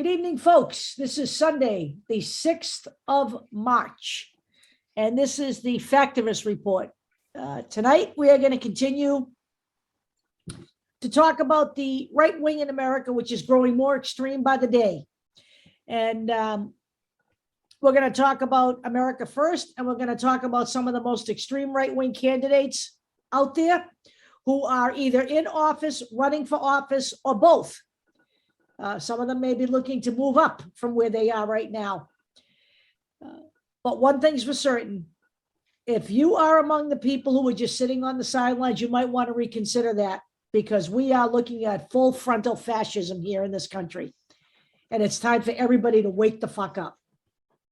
Good evening, folks. This is Sunday, the 6th of March, and this is the Factivist Report. Tonight, we are going to continue to talk about the right wing in America, which is growing more extreme by the day. And we're going to talk about America First, and we're going to talk about some of the most extreme right-wing candidates out there who are either in office, running for office, or both. Some of them may be looking to move up from where they are right now. But one thing's for certain, if you are among the people who are just sitting on the sidelines, you might want to reconsider that, because we are looking at full frontal fascism here in this country. And it's time for everybody to wake the fuck up.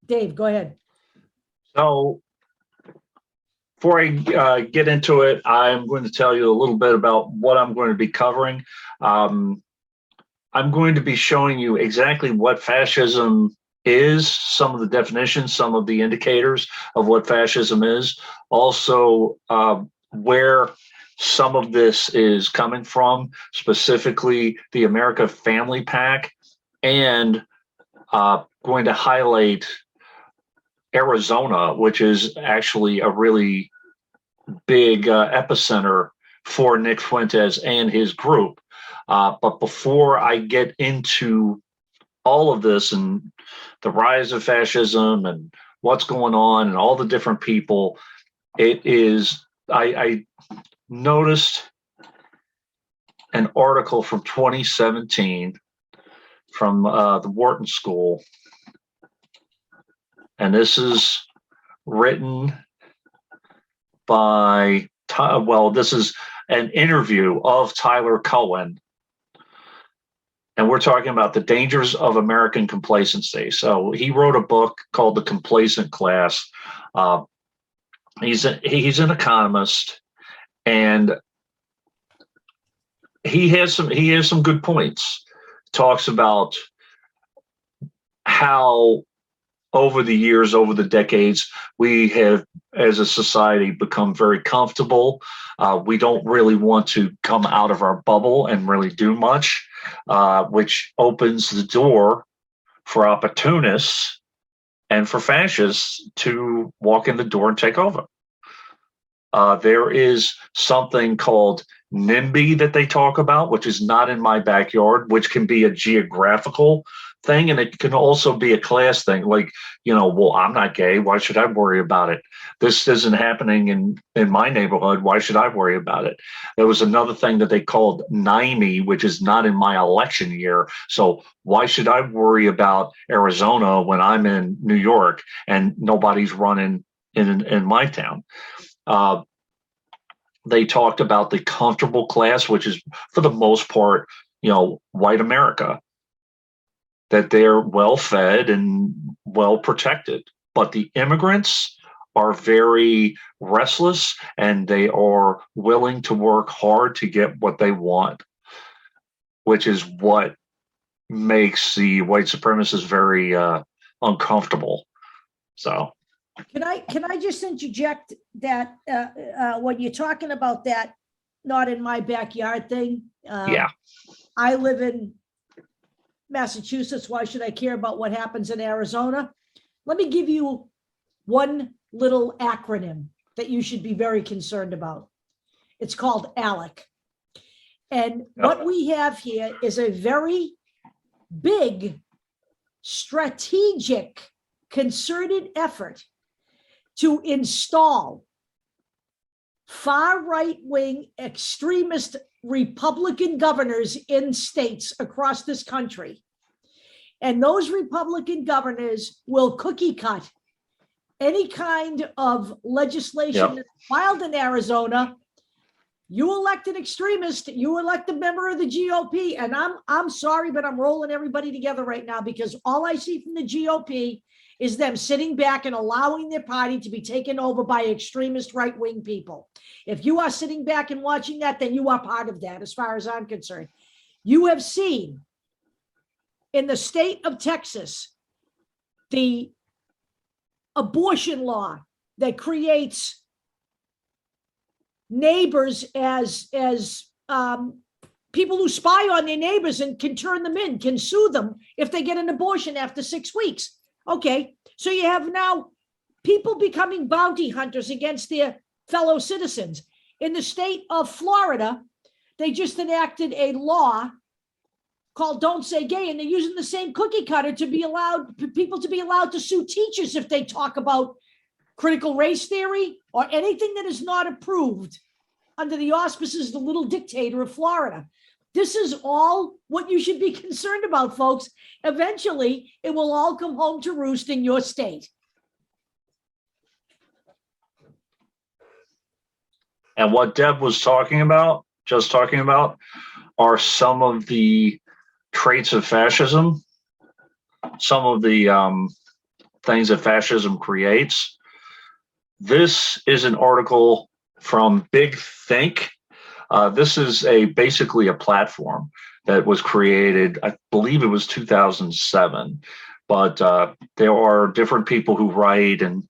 Dave, go ahead. So before I get into it, I'm going to tell you a little bit about what I'm going to be covering. I'm going to be showing you exactly what fascism is, some of the definitions, some of the indicators of what fascism is, also where some of this is coming from, specifically the America Family Pack, and going to highlight Arizona, which is actually a really big epicenter for Nick Fuentes and his group. But before I get into all of this and the rise of fascism and what's going on and all the different people, I noticed an article from 2017 from the Wharton School. And this is written by, this is an interview of Tyler Cohen. And we're talking about the dangers of American complacency. So he wrote a book called The Complacent Class. He's an economist, and he has some good points. Talks about how over the years, over the decades, we have, as a society, become very comfortable. We don't really want to come out of our bubble and really do much, which opens the door for opportunists and for fascists to walk in the door and take over. There is something called NIMBY that they talk about, which is not in my backyard, which can be a geographical thing, and it can also be a class thing. Like, well, I'm not gay. Why should I worry about it? This isn't happening in my neighborhood. Why should I worry about it? There was another thing that they called NIME, which is not in my election year. So why should I worry about Arizona when I'm in New York and nobody's running in my town? They talked about the comfortable class, which is for the most part, white America, that they're well fed and well protected. But the immigrants are very restless, and they are willing to work hard to get what they want, which is what makes the white supremacists very uncomfortable. So Can I just interject that when you're talking about that not in my backyard thing? Yeah. I live in Massachusetts. Why should I care about what happens in Arizona? Let me give you one little acronym that you should be very concerned about. It's called ALEC. And what we have here is a very big, strategic, concerted effort to install far right-wing extremist Republican governors in states across this country. And those Republican governors will cookie cut any kind of legislation that's filed in Arizona. You elect an extremist, you elect a member of the GOP. And I'm sorry, but I'm rolling everybody together right now, because all I see from the GOP is them sitting back and allowing their party to be taken over by extremist right-wing people. If you are sitting back and watching that, then you are part of that, as far as I'm concerned. You have seen in the state of Texas the abortion law that creates neighbors as people who spy on their neighbors and can turn them in, can sue them if they get an abortion after 6 weeks. Okay, so you have now people becoming bounty hunters against their fellow citizens. In the state of Florida, they just enacted a law called Don't Say Gay, and they're using the same cookie cutter to be allowed, people to be allowed to sue teachers if they talk about critical race theory or anything that is not approved under the auspices of the little dictator of Florida. This is all what you should be concerned about, folks. Eventually, it will all come home to roost in your state. And what Deb was talking about, are some of the traits of fascism, some of the things that fascism creates. This is an article from Big Think. This is basically a platform that was created, I believe it was 2007, but there are different people who write and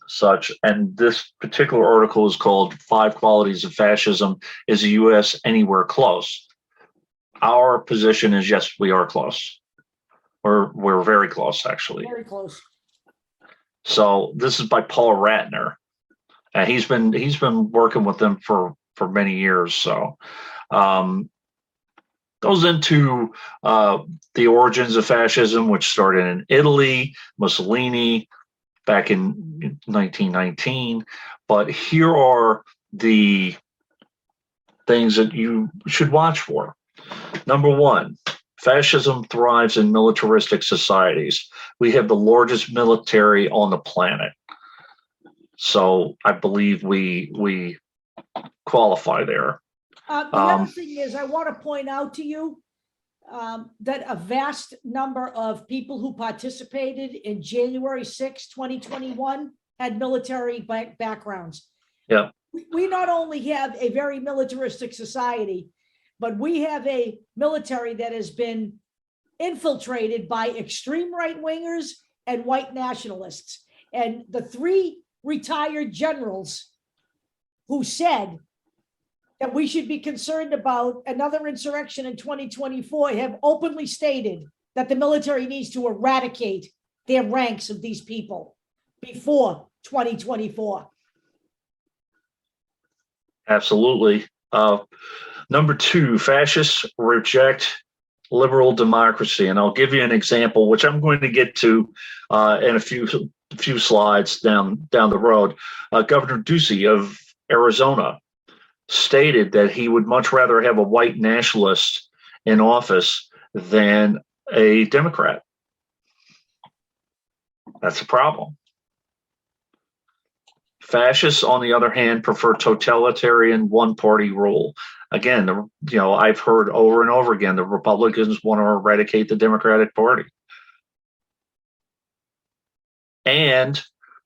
such. And this particular article is called 5 Qualities of Fascism. Is the U.S. anywhere close? Our position is yes, we are close. We're very close, actually. Very close. So this is by Paul Ratner. And he's been working with them for many years. So goes into the origins of fascism, which started in Italy, Mussolini, back in 1919. But here are the things that you should watch for. Number 1, fascism thrives in militaristic societies. We have the largest military on the planet. So I believe we qualify there. The other thing is, I want to point out to you that a vast number of people who participated in January 6, 2021 had military backgrounds. Yeah. We not only have a very militaristic society, but we have a military that has been infiltrated by extreme right-wingers and white nationalists. And the 3 retired generals who said that we should be concerned about another insurrection in 2024 have openly stated that the military needs to eradicate their ranks of these people before 2024. Absolutely. Number 2, fascists reject liberal democracy. And I'll give you an example, which I'm going to get to in a few slides down the road. Governor Ducey of Arizona stated that he would much rather have a white nationalist in office than a Democrat. That's a problem. Fascists, on the other hand, prefer totalitarian one-party rule. Again, I've heard over and over again, the Republicans want to eradicate the Democratic Party. And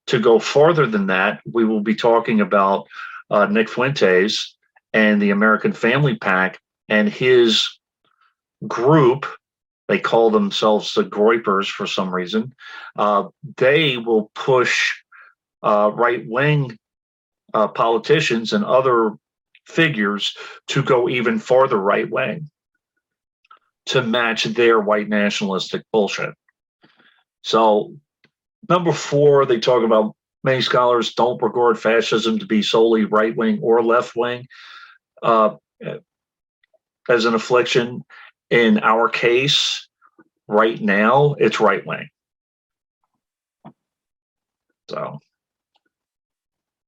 to go farther than that, we will be talking about Nick Fuentes and the American Family PAC and his group. They call themselves the Groypers for some reason. They will push right-wing politicians and other figures to go even farther right-wing to match their white nationalistic bullshit. So number 4, they talk about many scholars don't regard fascism to be solely right-wing or left-wing as an affliction. In our case, right now, it's right-wing. So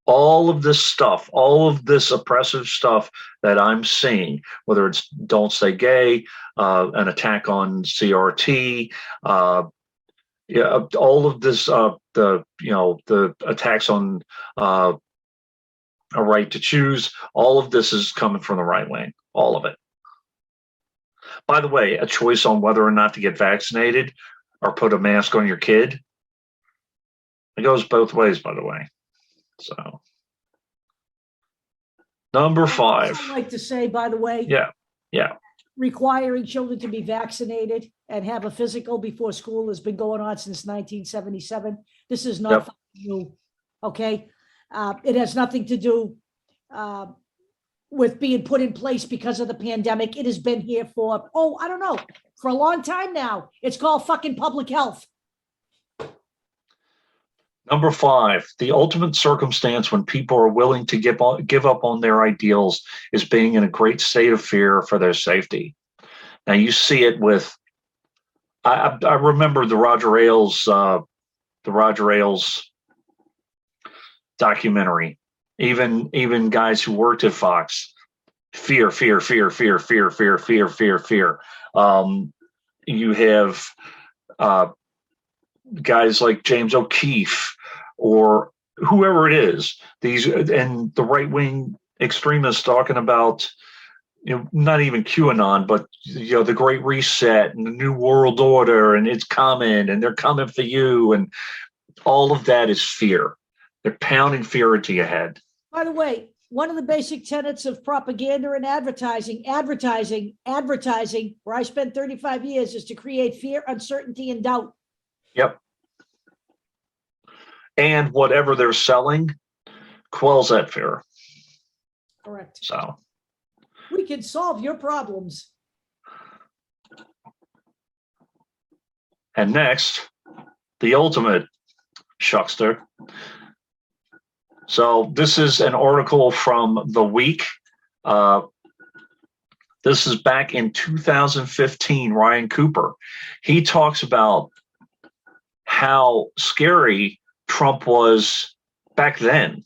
all of this stuff, all of this oppressive stuff that I'm seeing, whether it's Don't Say Gay, an attack on CRT, all of this, the attacks on a right to choose, all of this is coming from the right wing, all of it. By the way, a choice on whether or not to get vaccinated or put a mask on your kid, it goes both ways, by the way. So, number 5. I'd like to say, by the way, yeah, requiring children to be vaccinated and have a physical before school has been going on since 1977. This is not new, okay? It has nothing to do with being put in place because of the pandemic. It has been here for, I don't know, for a long time now. It's called fucking public health. Number 5, the ultimate circumstance when people are willing to give up on their ideals is being in a great state of fear for their safety. Now you see it with, I remember the Roger Ailes documentary. Even guys who worked at Fox, fear. You have guys like James O'Keefe or whoever it is, these and the right-wing extremists talking about, not even QAnon, but the Great Reset and the New World Order, and it's coming, and they're coming for you, and all of that is fear. They're pounding fear into your head. By the way, one of the basic tenets of propaganda and advertising, where I spent 35 years, is to create fear, uncertainty, and doubt. Yep. And whatever they're selling quells that fear. Correct. So we can solve your problems. And next, the ultimate shuckster. So this is an article from The Week. This is back in 2015, Ryan Cooper. He talks about how scary Trump was back then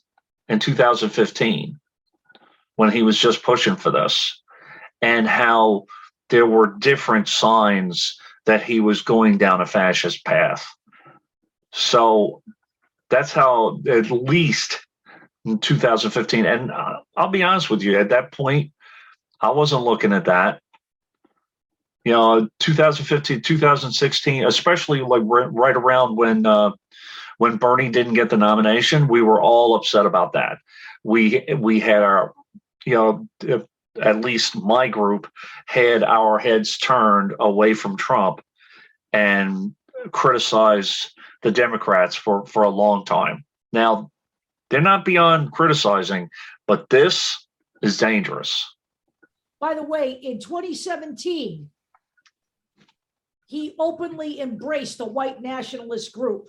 in 2015 when he was just pushing for this, and how there were different signs that he was going down a fascist path. So that's how, at least in 2015, and I'll be honest with you, at that point, I wasn't looking at that. 2015, 2016, especially like right around when Bernie didn't get the nomination, we were all upset about that. We had our, at least my group had our heads turned away from Trump and criticized the Democrats for a long time. Now, they're not beyond criticizing, but this is dangerous. By the way, in 2017, he openly embraced the white nationalist group.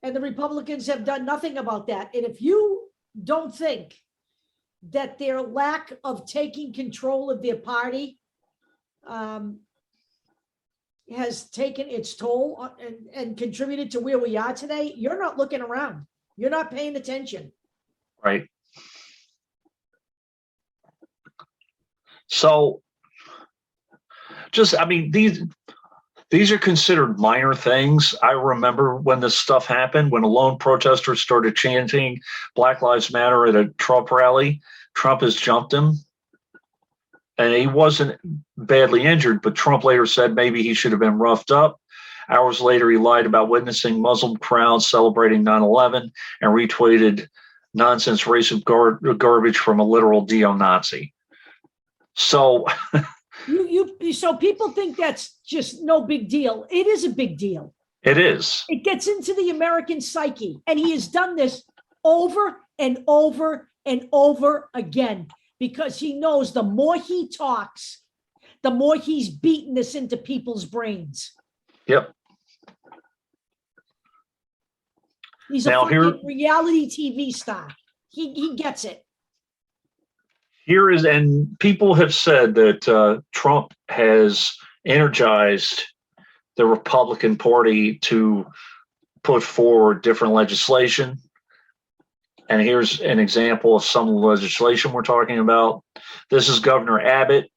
And the Republicans have done nothing about that. And if you don't think that their lack of taking control of their party has taken its toll and contributed to where we are today, you're not looking around. You're not paying attention. Right. So these are considered minor things. I remember when this stuff happened, when a lone protester started chanting Black Lives Matter at a Trump rally. Trump has jumped him, and he wasn't badly injured, but Trump later said maybe he should have been roughed up. Hours later, he lied about witnessing Muslim crowds celebrating 9/11 and retweeted nonsense racist garbage from a literal neo-Nazi. So so people think that's just no big deal. It is a big deal. It is. It gets into the American psyche, and he has done this over and over and over again because he knows the more he talks, the more he's beating this into people's brains. Yep. He's a reality TV star. He gets it. And people have said that Trump has energized the Republican Party to put forward different legislation. And here's an example of some of the legislation we're talking about. This is Governor Abbott.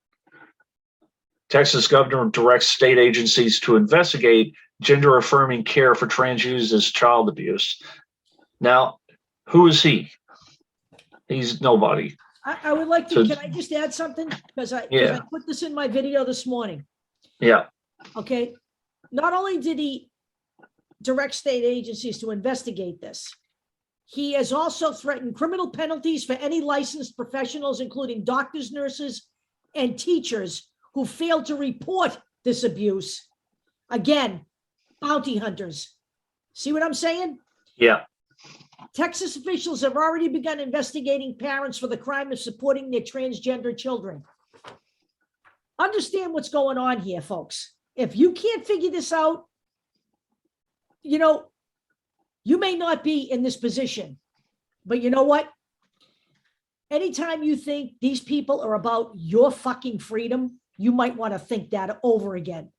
Texas governor directs state agencies to investigate gender-affirming care for trans youth as child abuse. Now, who is he? He's nobody. I would like to, can I just add something? Because I put this in my video this morning. Yeah. Okay. Not only did he direct state agencies to investigate this, he has also threatened criminal penalties for any licensed professionals, including doctors, nurses, and teachers who failed to report this abuse. Again, bounty hunters. See what I'm saying? Yeah. Texas officials have already begun investigating parents for the crime of supporting their transgender children. Understand what's going on here, folks. If you can't figure this out, you know, you may not be in this position, but you know what? Anytime you think these people are about your fucking freedom, you might want to think that over again.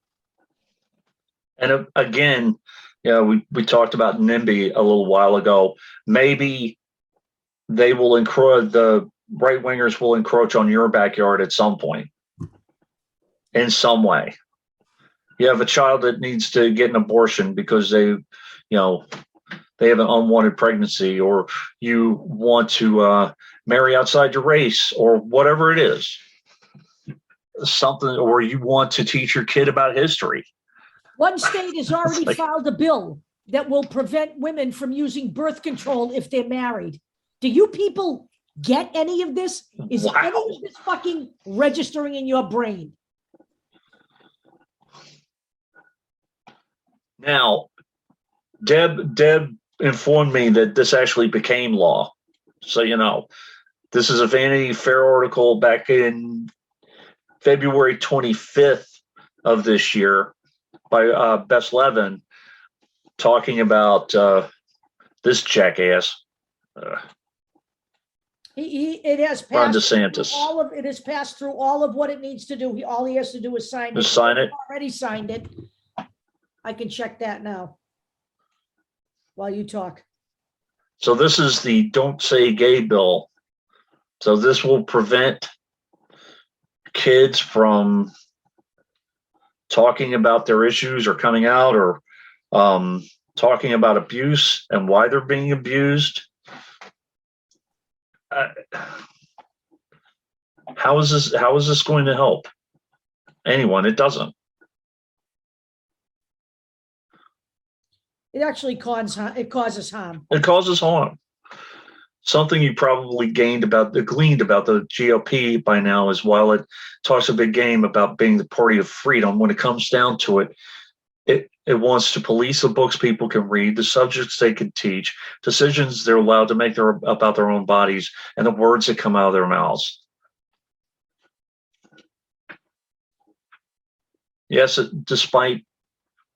And again, we talked about NIMBY a little while ago. Maybe they will encroach, the right wingers will encroach on your backyard at some point, in some way. You have a child that needs to get an abortion because they have an unwanted pregnancy, or you want to marry outside your race, or whatever it is. Something, or you want to teach your kid about history. One state has already filed a bill that will prevent women from using birth control if they're married. Do you people get any of this? Is any of this fucking registering in your brain? Now, Deb informed me that this actually became law. So, this is a Vanity Fair article back in February 25th of this year by Bess Levin, talking about this jackass. It has Ron passed DeSantis. it has passed through all of what it needs to do. All he has to do is sign it. Just sign it. Already signed it. I can check that now while you talk. So this is the Don't Say Gay bill. So this will prevent kids from talking about their issues or coming out, or talking about abuse and why they're being abused. How is this going to help anyone? It doesn't. It actually causes harm. It causes harm. Something you probably gleaned about the GOP by now is, while it talks a big game about being the party of freedom, when it comes down to it, it wants to police the books people can read, the subjects they can teach, decisions they're allowed to make about their own bodies, and the words that come out of their mouths. Yes, despite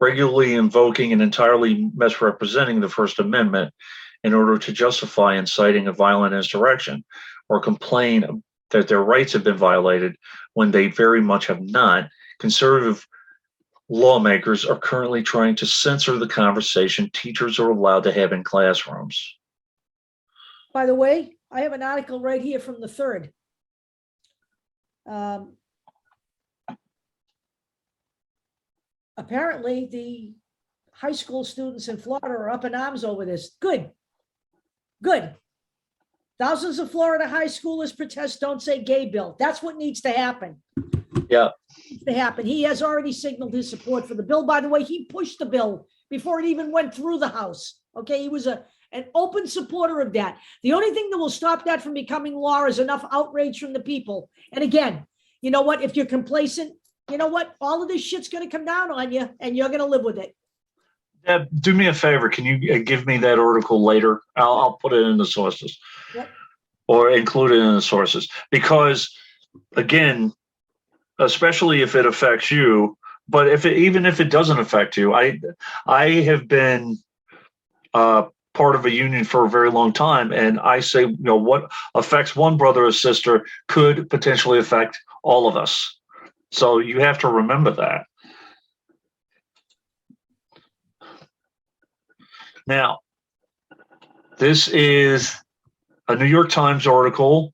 regularly invoking and entirely misrepresenting the First Amendment in order to justify inciting a violent insurrection, or complain that their rights have been violated when they very much have not, conservative lawmakers are currently trying to censor the conversation teachers are allowed to have in classrooms. By the way, I have an article right here from the 3rd. Apparently, the high school students in Florida are up in arms over this. Good. Thousands of Florida high schoolers protest Don't Say Gay bill. That's what needs to happen. Yeah. To happen. He has already signaled his support for the bill. By the way, he pushed the bill before it even went through the House. Okay, he was an open supporter of that. The only thing that will stop that from becoming law is enough outrage from the people. And again, you know what? If you're complacent, you know what? All of this shit's going to come down on you, and you're going to live with it. Deb, do me a favor. Can you give me that article later? I'll put it in the sources. Yep. Or include it in the sources. Because, again, especially if it affects you, but even if it doesn't affect you, I have been part of a union for a very long time, and I say, what affects one brother or sister could potentially affect all of us. So you have to remember that. Now, this is a New York Times article.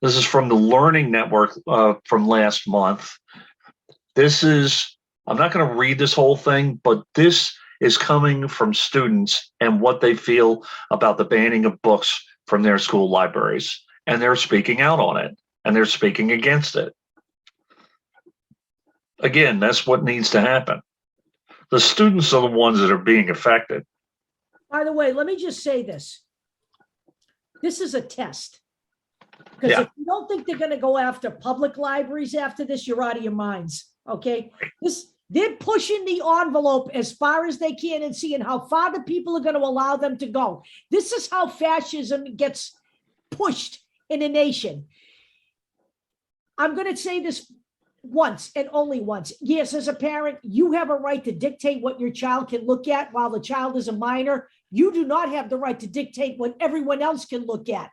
This is from the Learning Network from last month. I'm not going to read this whole thing, but this is coming from students and what they feel about the banning of books from their school libraries. And they're speaking out on it, and they're speaking against it. Again, that's what needs to happen. The students are the ones that are being affected. By the way, let me just say this. This is a test. Because if you don't think they're going to go after public libraries after this, you're out of your minds. Okay? This They're pushing the envelope as far as they can and seeing how far the people are going to allow them to go. This is how fascism gets pushed in a nation. I'm going to say this once and only once. Yes, as a parent, you have a right to dictate what your child can look at while the child is a minor. You do not have the right to dictate what everyone else can look at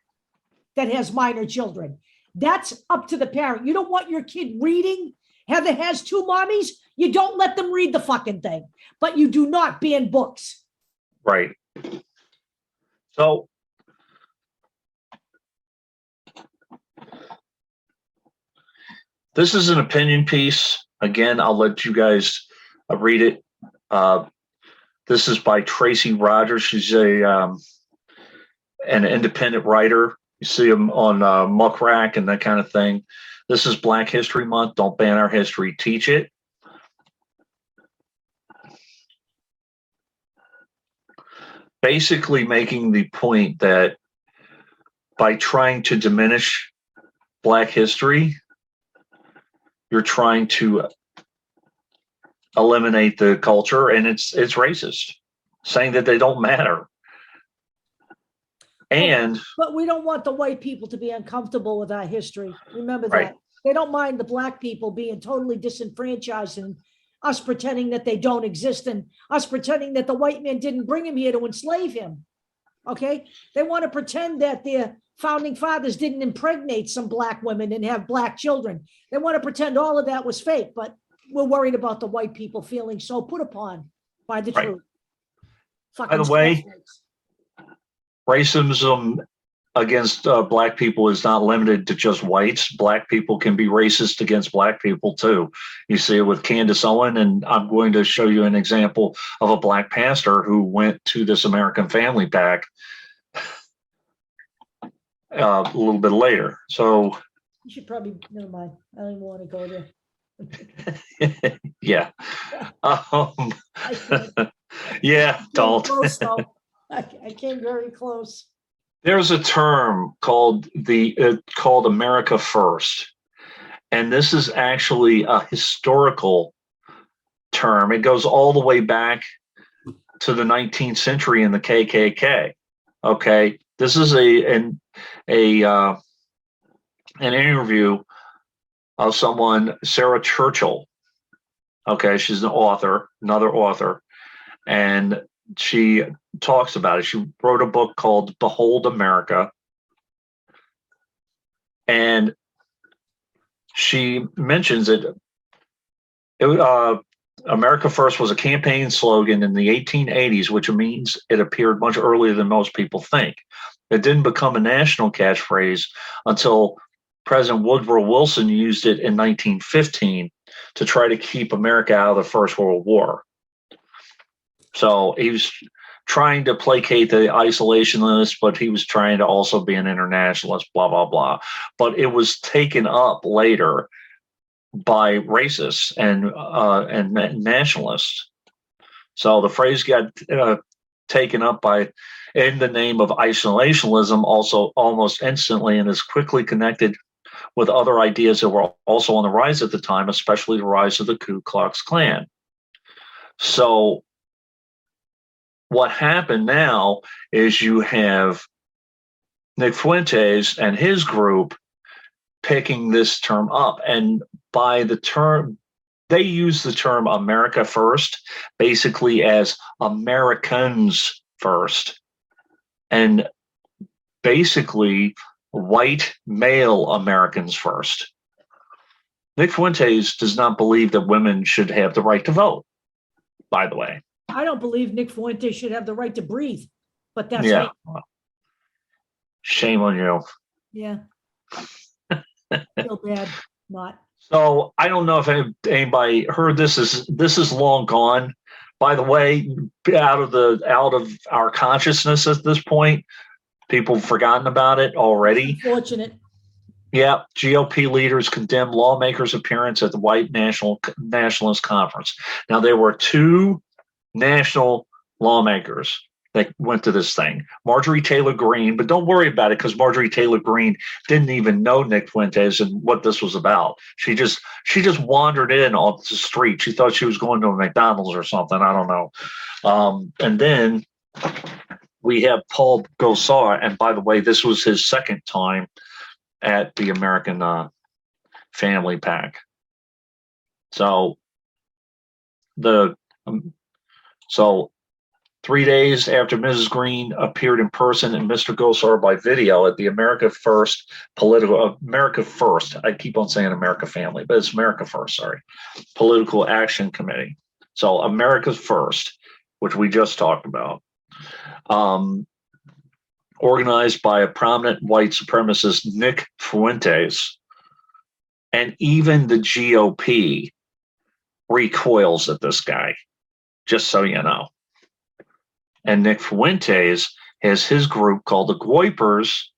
that has minor children. That's up to the parent. You don't want your kid reading. Heather has two mommies. You don't let them read the fucking thing, but you do not ban books. Right. So this is an opinion piece. Again, I'll let you guys read it. This is by Tracy Rogers. She's an independent writer. You see them on Muckrack and that kind of thing. This is Black History Month. Don't ban our history. Teach it. Basically making the point that by trying to diminish Black history, you're trying to eliminate the culture, and it's racist, saying that they don't matter. And but we don't want the white people to be uncomfortable with our history. Remember that. Right. They don't mind the Black people being totally disenfranchised and us pretending that they don't exist and us pretending that the white man didn't bring him here to enslave him. Okay? They want to pretend that their founding fathers didn't impregnate some Black women and have Black children. They want to pretend all of that was fake, but we're worried about the white people feeling so put upon by the Right. truth. By the way, racism against Black people is not limited to just whites. Black people can be racist against Black people too. You see it with Candace Owen, and I'm going to show you an example of a Black pastor who went to this American Family Pack a little bit later. So you should probably, never mind. I don't even want to go there. yeah. I can't. Yeah, don't. Close, though. I came very close. There's a term called America First, and this is actually a historical term. It goes all the way back to the 19th century in the KKK. Okay, this is an interview of someone, Sarah Churchill. Okay, she's an author, another author, and she talks about it. She wrote a book called Behold America. And she mentions it. America First was a campaign slogan in the 1880s, which means it appeared much earlier than most people think. It didn't become a national catchphrase until President Woodrow Wilson used it in 1915 to try to keep America out of the First World War. So he was trying to placate the isolationists, but he was trying to also be an internationalist, blah, blah, blah. But it was taken up later by racists and nationalists. So the phrase got taken up in the name of isolationism also almost instantly, and is quickly connected with other ideas that were also on the rise at the time, especially the rise of the Ku Klux Klan. So what happened now is you have Nick Fuentes and his group picking this term up. And by the term, they use the term America First basically as Americans first. And basically white male Americans first. Nick Fuentes does not believe that women should have the right to vote, by the way. I don't believe Nick Fuentes should have the right to breathe, but that's yeah. Shame on you. Yeah. Feel bad not. So I don't know if anybody heard this. This is long gone. By the way, out of our consciousness at this point, people have forgotten about it already. Unfortunate. Yeah, GOP leaders condemned lawmakers' appearance at the White Nationalist Conference. Now, there were two national lawmakers. that went to this thing. Marjorie Taylor Greene, but don't worry about it because Marjorie Taylor Greene didn't even know Nick Fuentes and what this was about. She just wandered in off the street. She thought she was going to a McDonald's or something. I don't know. And then we have Paul Gosar, and by the way, this was his second time at the American Family PAC. So 3 days after Mrs. Greene appeared in person and Mr. Gosar by video at the America First, I keep on saying America Family, but it's America First, sorry, Political Action Committee. So America First, which we just talked about, organized by a prominent white supremacist, Nick Fuentes, and even the GOP recoils at this guy, just so you know. And Nick Fuentes has his group called the Goipers,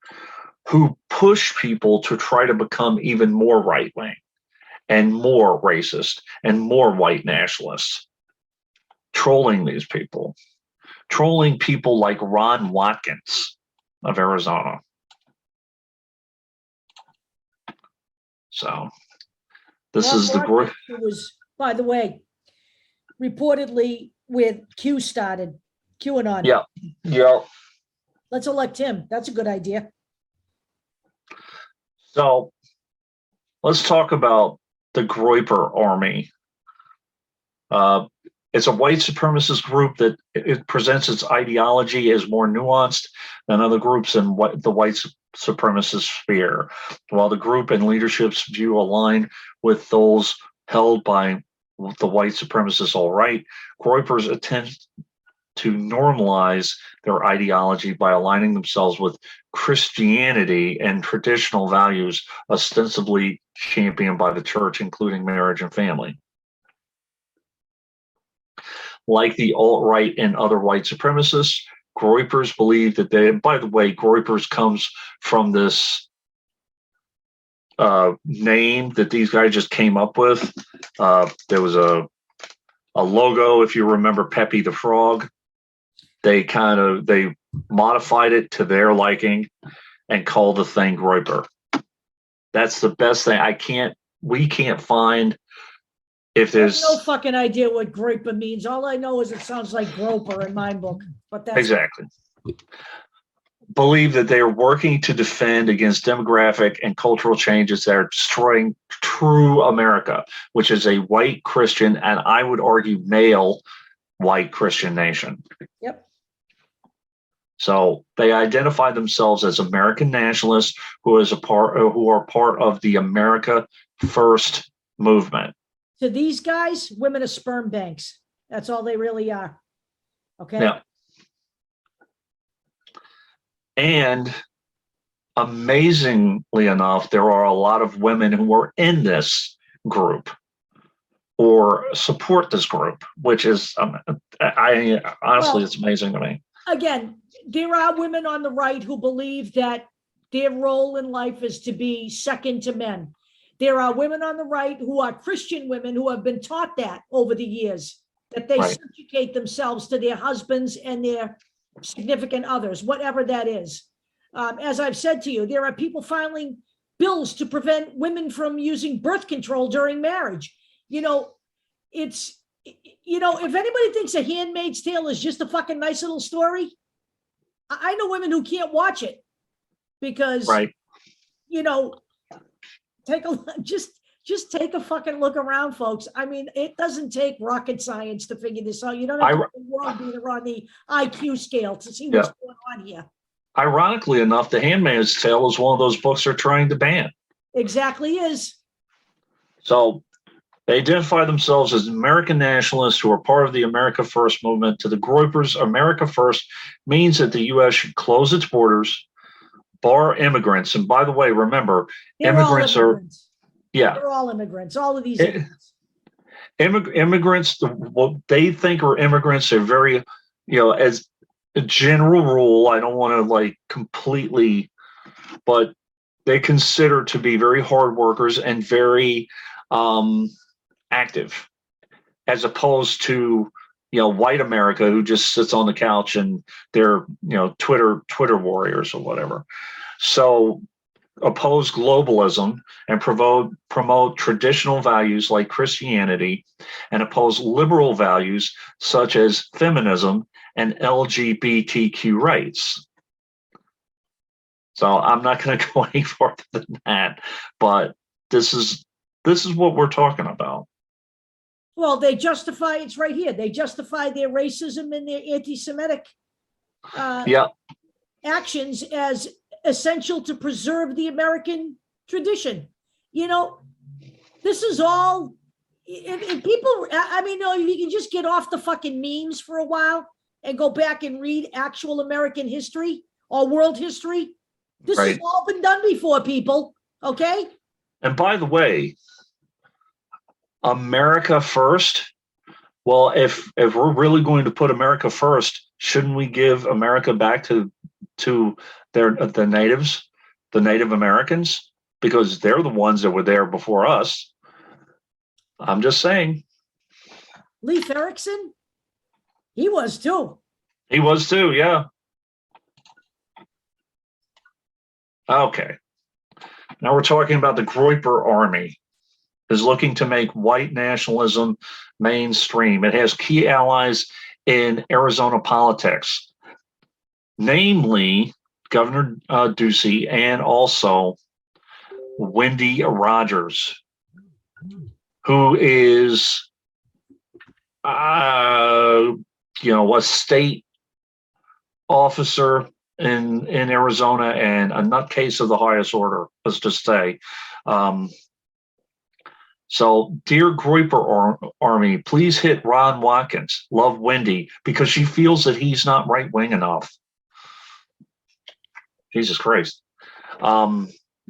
who push people to try to become even more right-wing and more racist and more white nationalists, trolling these people, trolling people like Ron Watkins of Arizona. So this is the group. It was, by the way, reportedly with Q started. QAnon. Yeah. Let's elect him. That's a good idea. So let's talk about the Groyper Army. It's a white supremacist group that it presents its ideology as more nuanced than other groups in the white supremacist sphere. While the group and leadership's view align with those held by the white supremacist alt-right, Groypers attempt to normalize their ideology by aligning themselves with Christianity and traditional values ostensibly championed by the church, including marriage and family. Like the alt-right and other white supremacists, Groypers believe that they, by the way, Groypers comes from this name that these guys just came up with. There was a logo, if you remember Pepe the Frog. They modified it to their liking and called the thing Groyper. That's the best thing. We can't find if there's no fucking idea what Groyper means. All I know is it sounds like groper in my book, but that's exactly. Believe that they are working to defend against demographic and cultural changes that are destroying true America, which is a white Christian, and I would argue male white Christian nation. Yep. So they identify themselves as American nationalists who are part of the America First movement. To these guys, women are sperm banks. That's all they really are. Okay. Yeah. And amazingly enough, there are a lot of women who are in this group or support this group, which is, honestly, it's amazing to me. Again, there are women on the right who believe that their role in life is to be second to men. There are women on the right who are Christian women who have been taught that over the years, that they subjugate themselves to their husbands and their significant others, whatever that is. As I've said to you, there are people filing bills to prevent women from using birth control during marriage. If anybody thinks A Handmaid's Tale is just a fucking nice little story, I know women who can't watch it because, just take a fucking look around, folks. I mean, it doesn't take rocket science to figure this out. You don't have to be on the IQ scale to see what's going on here. Ironically enough, The Handmaid's Tale is one of those books they're trying to ban. Exactly is. So they identify themselves as American nationalists who are part of the America First movement. To the Groypers, America First means that the U.S. should close its borders, bar immigrants. And by the way, remember, immigrants are they're all immigrants. All of these immigrants, what they think are immigrants are very, as a general rule, I don't want to completely, but they consider to be very hard workers and very active, as opposed to white America who just sits on the couch and they're, Twitter warriors or whatever. So oppose globalism and promote traditional values like Christianity, and oppose liberal values such as feminism and LGBTQ rights. So I'm not going to go any further than that, but this is what we're talking about. Well, they justify, it's right here, they justify their racism and their anti-Semitic actions as essential to preserve the American tradition. This is all, and people, you can just get off the fucking memes for a while and go back and read actual American history or world history. This has all been done before, people. Okay. And by the way, America first. Well, if we're really going to put America first, shouldn't we give America back to the natives, the Native Americans, because they're the ones that were there before us? I'm just saying. Leif Erikson, he was too. He was too, yeah. Okay. Now we're talking about the Groyper Army is looking to make white nationalism mainstream. It has key allies in Arizona politics, namely Governor Ducey and also Wendy Rogers, who is, a state officer in Arizona and a nutcase of the highest order, let's just say. So, dear Groyper Army, please hit Ron Watkins. Love Wendy, because she feels that he's not right-wing enough. Jesus Christ.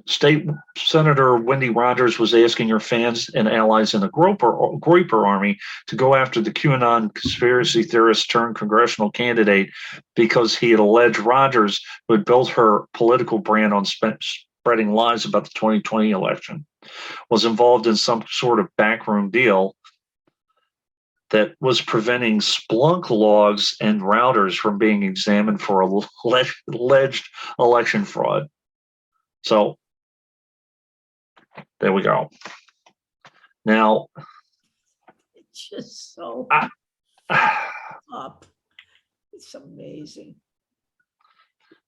State Senator Wendy Rogers was asking her fans and allies in the Groyper Army to go after the QAnon conspiracy theorist turned congressional candidate because he had alleged Rogers, who had built her political brand on spreading lies about the 2020 election, was involved in some sort of backroom deal that was preventing Splunk logs and routers from being examined for alleged election fraud. So there we go. Now, it's just so up. It's amazing.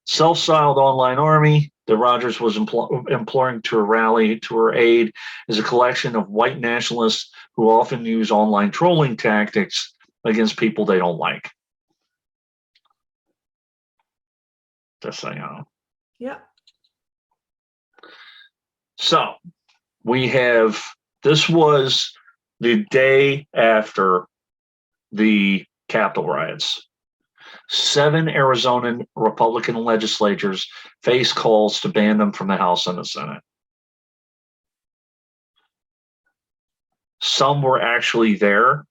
Self-styled online army that Rogers was imploring to rally to her aid is a collection of white nationalists who often use online trolling tactics against people they don't like. Just so you know. Yeah. So this was the day after the Capitol riots. 7 Arizona Republican legislators faced calls to ban them from the House and the Senate. Some were actually there,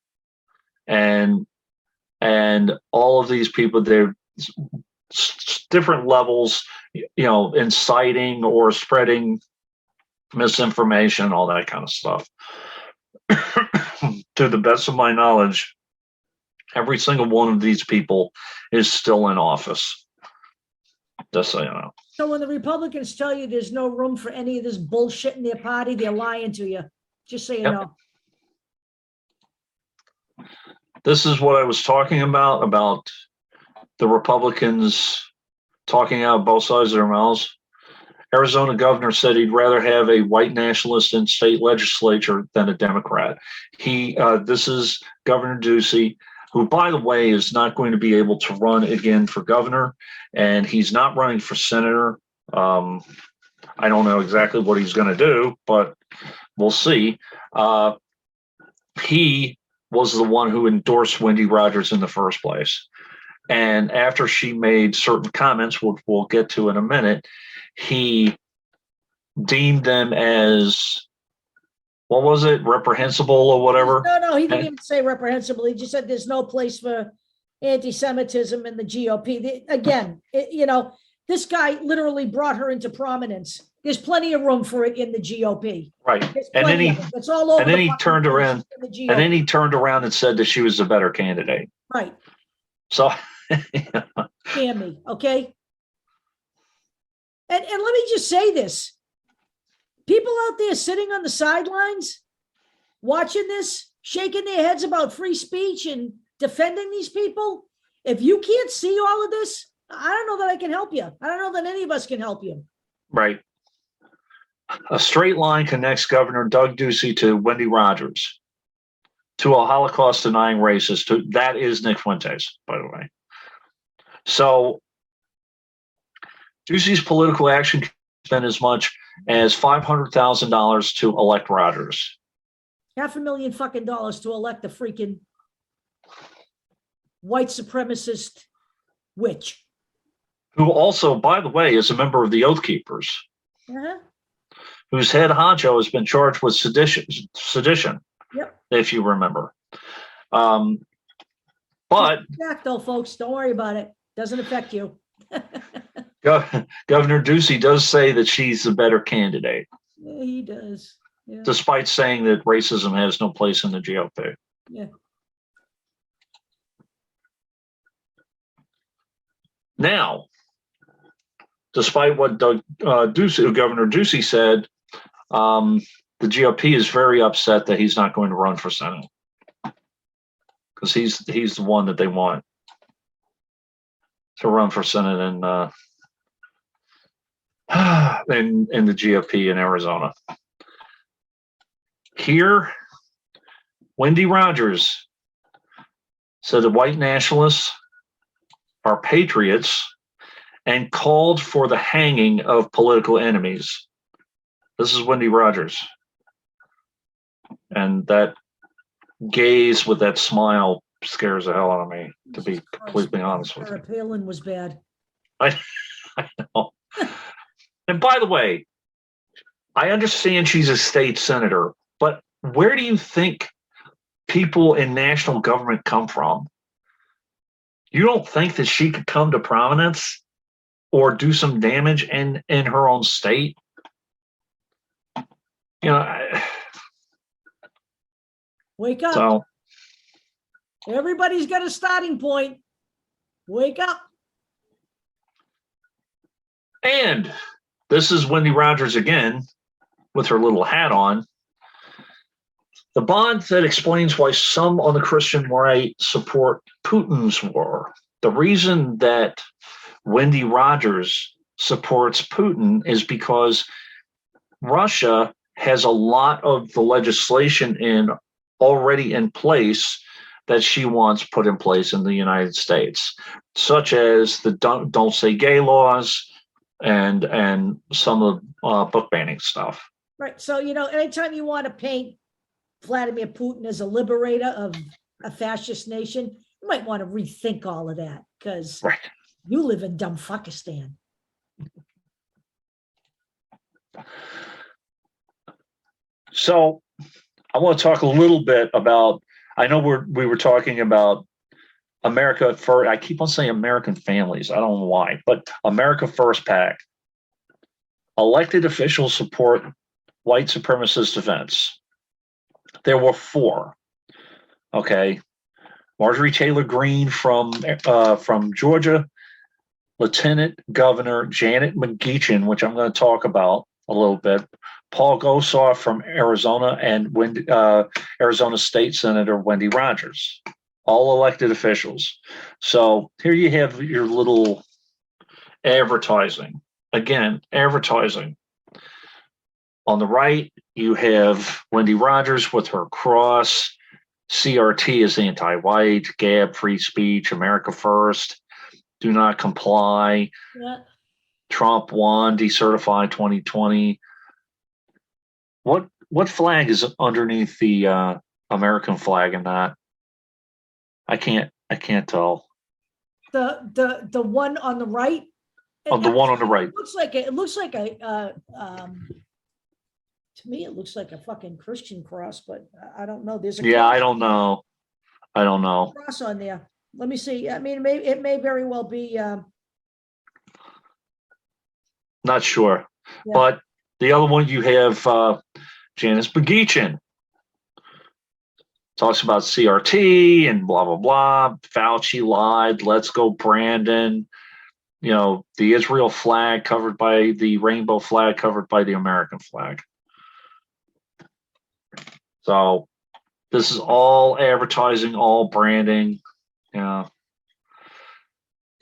and all of these people, they're different levels, inciting or spreading misinformation, all that kind of stuff. To the best of my knowledge, every single one of these people is still in office. Just so you know. So when the Republicans tell you there's no room for any of this bullshit in their party, they're lying to you. Just so you know. This is what I was talking about the Republicans talking out both sides of their mouths. Arizona governor said he'd rather have a white nationalist in state legislature than a Democrat. This is Governor Ducey, who, by the way, is not going to be able to run again for governor, and he's not running for senator. I don't know exactly what he's going to do, but we'll see. He was the one who endorsed Wendy Rogers in the first place. And after she made certain comments, which we'll get to in a minute, he deemed them as, what was it, reprehensible or whatever? No, he didn't even say reprehensible. He just said there's no place for anti-Semitism in the GOP. This guy literally brought her into prominence. There's plenty of room for it in the GOP. Right. And then he it's all over. And then he turned around and said that she was a better candidate. Right. So, Scam me, okay? And let me just say this. People out there sitting on the sidelines, watching this, shaking their heads about free speech and defending these people, if you can't see all of this, I don't know that I can help you. I don't know that any of us can help you. right. A straight line connects Governor Doug Ducey to Wendy Rogers, to a Holocaust-denying racist. That is Nick Fuentes, by the way. So Ducey's political action can spend as much as $500,000 to elect Rogers. $500,000 fucking dollars to elect a freaking white supremacist witch. Who also, by the way, is a member of the Oath Keepers, whose head honcho has been charged with sedition, Yep. if you remember. But back though, folks, don't worry about it. Doesn't affect you. Governor Ducey does say that she's the better candidate. Yeah, he does. Yeah. Despite saying that racism has no place in the GOP. Yeah. Now, despite what Governor Ducey said, the GOP is very upset that he's not going to run for Senate, because he's the one that they want to run for Senate in the GOP in Arizona. Here, Wendy Rogers said the white nationalists are patriots and called for the hanging of political enemies. This is Wendy Rogers. And that gaze with that smile scares the hell out of me, to be completely honest with you. Sarah Palin was bad. I know. And by the way, I understand she's a state senator, but where do you think people in national government come from? You don't think that she could come to prominence or do some damage in her own state? You know, wake up. So Everybody's got a starting point. Wake up. and this is Wendy Rogers again with her little hat on. The bond that explains why some on the Christian right support Putin's war. The reason that Wendy Rogers supports Putin is because Russia has a lot of the legislation already in place that she wants put in place in the United States, such as the don't say gay laws and some of book banning stuff. Right. So, anytime you want to paint Vladimir Putin as a liberator of a fascist nation, you might want to rethink all of that, because Right. you live in dumb Fuckistan. So I want to talk a little bit about, I know we were talking about America First. I keep on saying American families. I don't know why, but America First PAC. Elected officials support white supremacist events. There were 4. Okay. Marjorie Taylor Greene from Georgia, Lieutenant Governor Janice Mcgagin, which I'm going to talk about a little bit, Paul Gosar from Arizona, and Arizona State Senator Wendy Rogers, all elected officials. So here you have your little advertising. Again, advertising. On the right, you have Wendy Rogers with her cross. CRT is anti-white, GAB, free speech, America First, do not comply. Yeah. Trump won, decertify 2020. What flag is underneath the American flag in that? I can't tell. The one on the right. Oh, the one on the right. It looks like a to me it looks like a fucking Christian cross, but I don't know. There's a I don't know. cross on there. Let me see. I mean, it may very well be. Not sure. Yeah. But the other one you have Janice Mcgagin talks about CRT and blah, blah, blah. Fauci lied. Let's go, Brandon. You know, the Israel flag covered by the rainbow flag covered by the American flag. So this is all advertising, all branding. Yeah.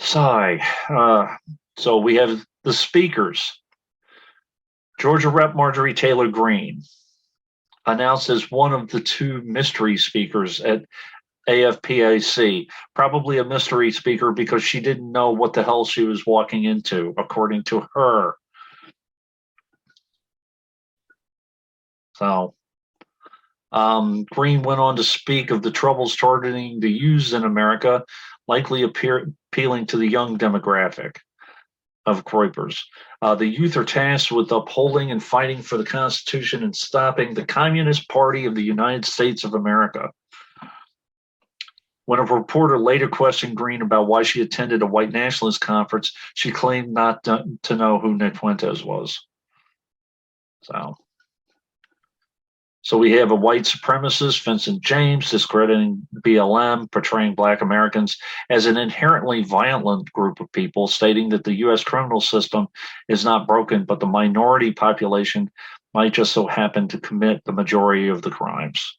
Sigh. So we have the speakers. Georgia Rep. Marjorie Taylor Greene announced as one of the two mystery speakers at AFPAC, probably a mystery speaker because she didn't know what the hell she was walking into, according to her. So Greene went on to speak of the troubles targeting the youths in America, likely appealing to the young demographic of Kuipers. The youth are tasked with upholding and fighting for the Constitution and stopping the Communist Party of the United States of America. When a reporter later questioned Greene about why she attended a white nationalist conference, she claimed not to know who Nick Fuentes was. So we have a white supremacist, Vincent James, discrediting BLM, portraying Black Americans as an inherently violent group of people, stating that the U.S. criminal system is not broken, but the minority population might just so happen to commit the majority of the crimes.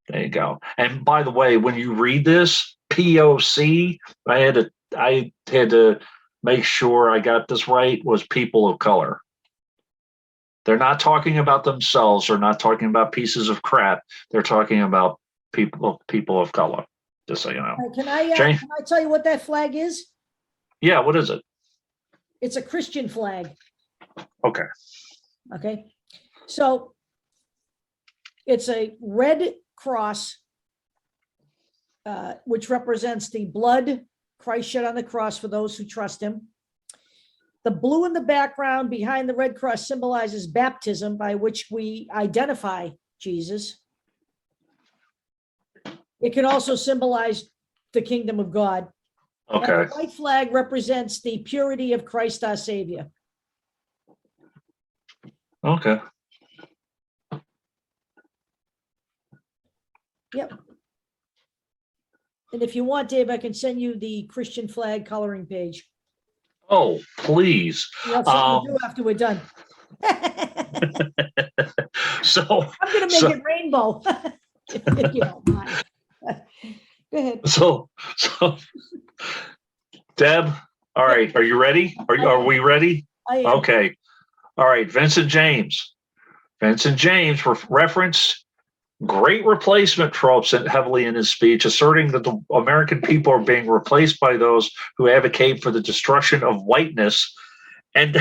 There you go. And by the way, when you read this, POC, I had to make sure I got this right, was people of color. They're not talking about themselves. They're not talking about pieces of crap. They're talking about people of color, just so you know. Can I tell you what that flag is? Yeah, what is it? It's a Christian flag. Okay. Okay. So it's a red cross, which represents the blood Christ shed on the cross for those who trust him. The blue in the background behind the red cross symbolizes baptism, by which we identify Jesus. It can also symbolize the kingdom of God. Okay. And the white flag represents the purity of Christ our Savior. Okay. Yep. And if you want, Dave, I can send you the Christian flag coloring page. Oh, please. That's what we do after we're done. So I'm going to make it rainbow. If you don't mind. Go ahead. So, Deb, all right, are you ready? Are we ready? I am. Okay. All right, Vincent James. Vincent James referenced great replacement tropes heavily in his speech, asserting that the American people are being replaced by those who advocate for the destruction of whiteness and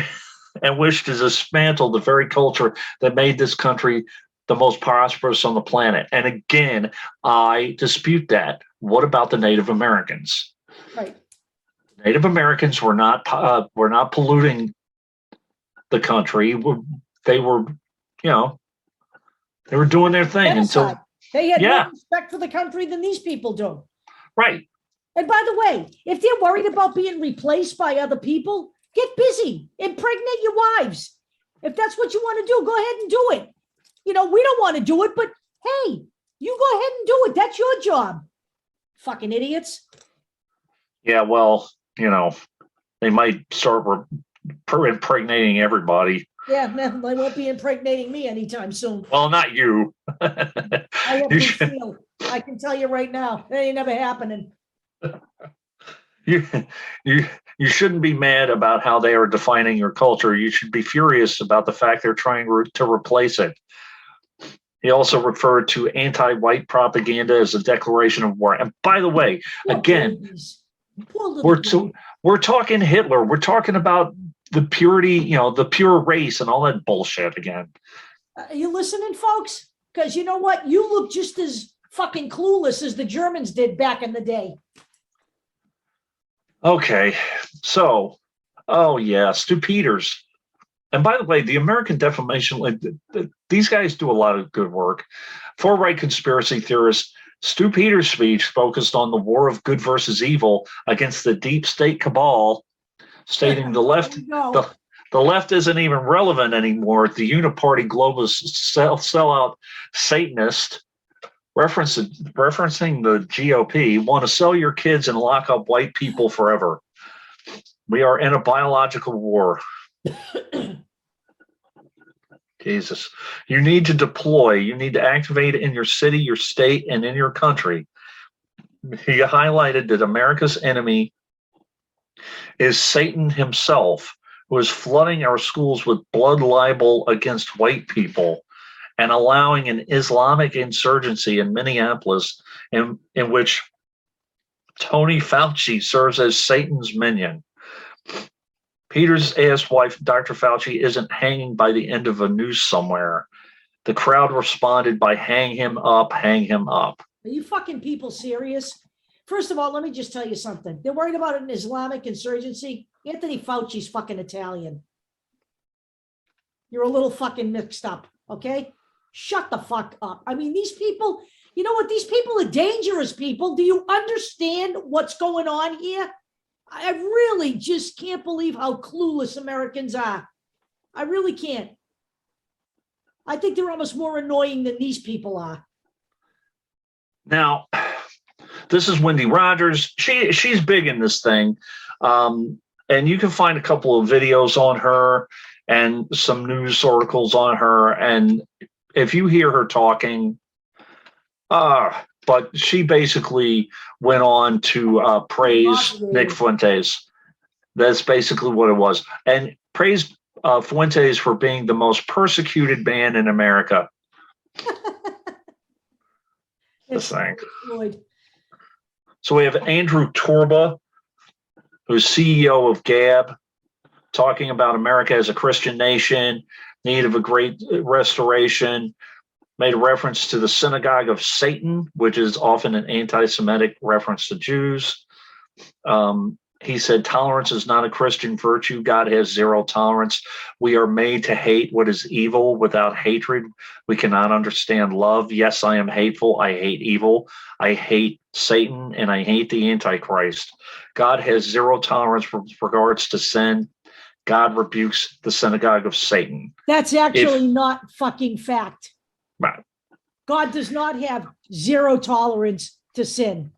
wish to dismantle the very culture that made this country the most prosperous on the planet. And again, I dispute that. What about the Native Americans? Right. Native Americans were not polluting the country. They were, they were doing their thing Genocide. until They had more respect for the country than these people do. Right. And by the way, if they're worried about being replaced by other people, get busy, impregnate your wives. If that's what you want to do, go ahead and do it. We don't want to do it, but hey, you go ahead and do it. That's your job. Fucking idiots. Yeah, well, they might start impregnating everybody. Yeah, man, they won't be impregnating me anytime soon. Well, not you. I have been sealed. I can tell you right now, it ain't never happening. You shouldn't be mad about how they are defining your culture. You should be furious about the fact they're trying to replace it. He also referred to anti-white propaganda as a declaration of war. And by the way, again, we're talking Hitler. We're talking about the purity, the pure race and all that bullshit again. Are you listening, folks? Because you know what? You look just as fucking clueless as the Germans did back in the day. Okay, so, Stu Peters. And by the way, the American Defamation, these guys do a lot of good work. Far-right conspiracy theorist Stu Peters' speech focused on the war of good versus evil against the deep state cabal, stating the The left isn't even relevant anymore. The uniparty globalist sellout Satanist, referencing the GOP, want to sell your kids and lock up white people forever. We are in a biological war. Jesus. You need to deploy. You need to activate in your city, your state, and in your country. He highlighted that America's enemy is Satan himself, who is flooding our schools with blood libel against white people and allowing an Islamic insurgency in Minneapolis in which Tony Fauci serves as Satan's minion. Peter's asked why Dr. Fauci isn't hanging by the end of a noose somewhere. The crowd responded by hang him up, hang him up. Are you fucking people serious? First of all, let me just tell you something. They're worried about an Islamic insurgency. Anthony Fauci's fucking Italian. You're a little fucking mixed up, okay? Shut the fuck up. I mean, these people, you know what? These people are dangerous people. Do you understand what's going on here? I really just can't believe how clueless Americans are. I really can't. I think they're almost more annoying than these people are. Now, this is Wendy Rogers. She's big in this thing. And you can find a couple of videos on her and some news articles on her. And if you hear her talking, but she basically went on to praise Nick Fuentes. That's basically what it was. And praise Fuentes for being the most persecuted man in America. This thing. So we have Andrew Torba, who's CEO of Gab, talking about America as a Christian nation, need of a great restoration, made a reference to the synagogue of Satan, which is often an anti-Semitic reference to Jews. He said, tolerance is not a Christian virtue. God has zero tolerance. We are made to hate what is evil. Without hatred, we cannot understand love. Yes, I am hateful. I hate evil. I hate Satan, and I hate the Antichrist. God has zero tolerance with regards to sin. God rebukes the synagogue of Satan. That's actually not fucking fact. Right. God does not have zero tolerance to sin.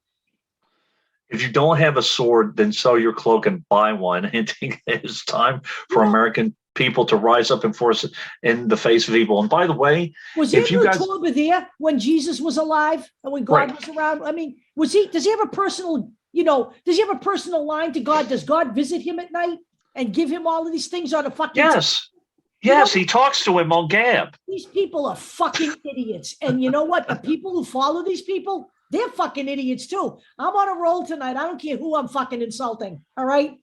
If you don't have a sword, then sell your cloak and buy one. I think it's time for American people to rise up and force it in the face of evil. And by the way, was Andrew Torba there when Jesus was alive and when God was around? I mean, does he have a personal, does he have a personal line to God? Does God visit him at night and give him all of these things on a fucking Yes. Yes, he talks to him on Gab. These people are fucking idiots. And you know what? The people who follow these people, they're fucking idiots too. I'm on a roll tonight. I don't care who I'm fucking insulting. All right?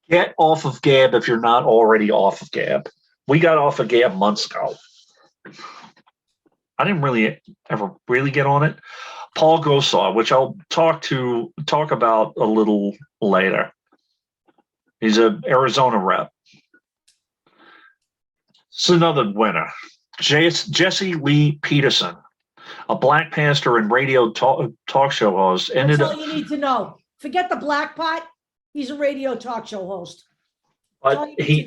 Get off of Gab if you're not already off of Gab. We got off of Gab months ago. I didn't really ever really get on it. Paul Gosar, which I'll talk about a little later. He's an Arizona rep. It's another winner. Jesse Lee Peterson, a black pastor and radio talk show host. That's all you need to know. Forget the black part. He's a radio talk show host. But he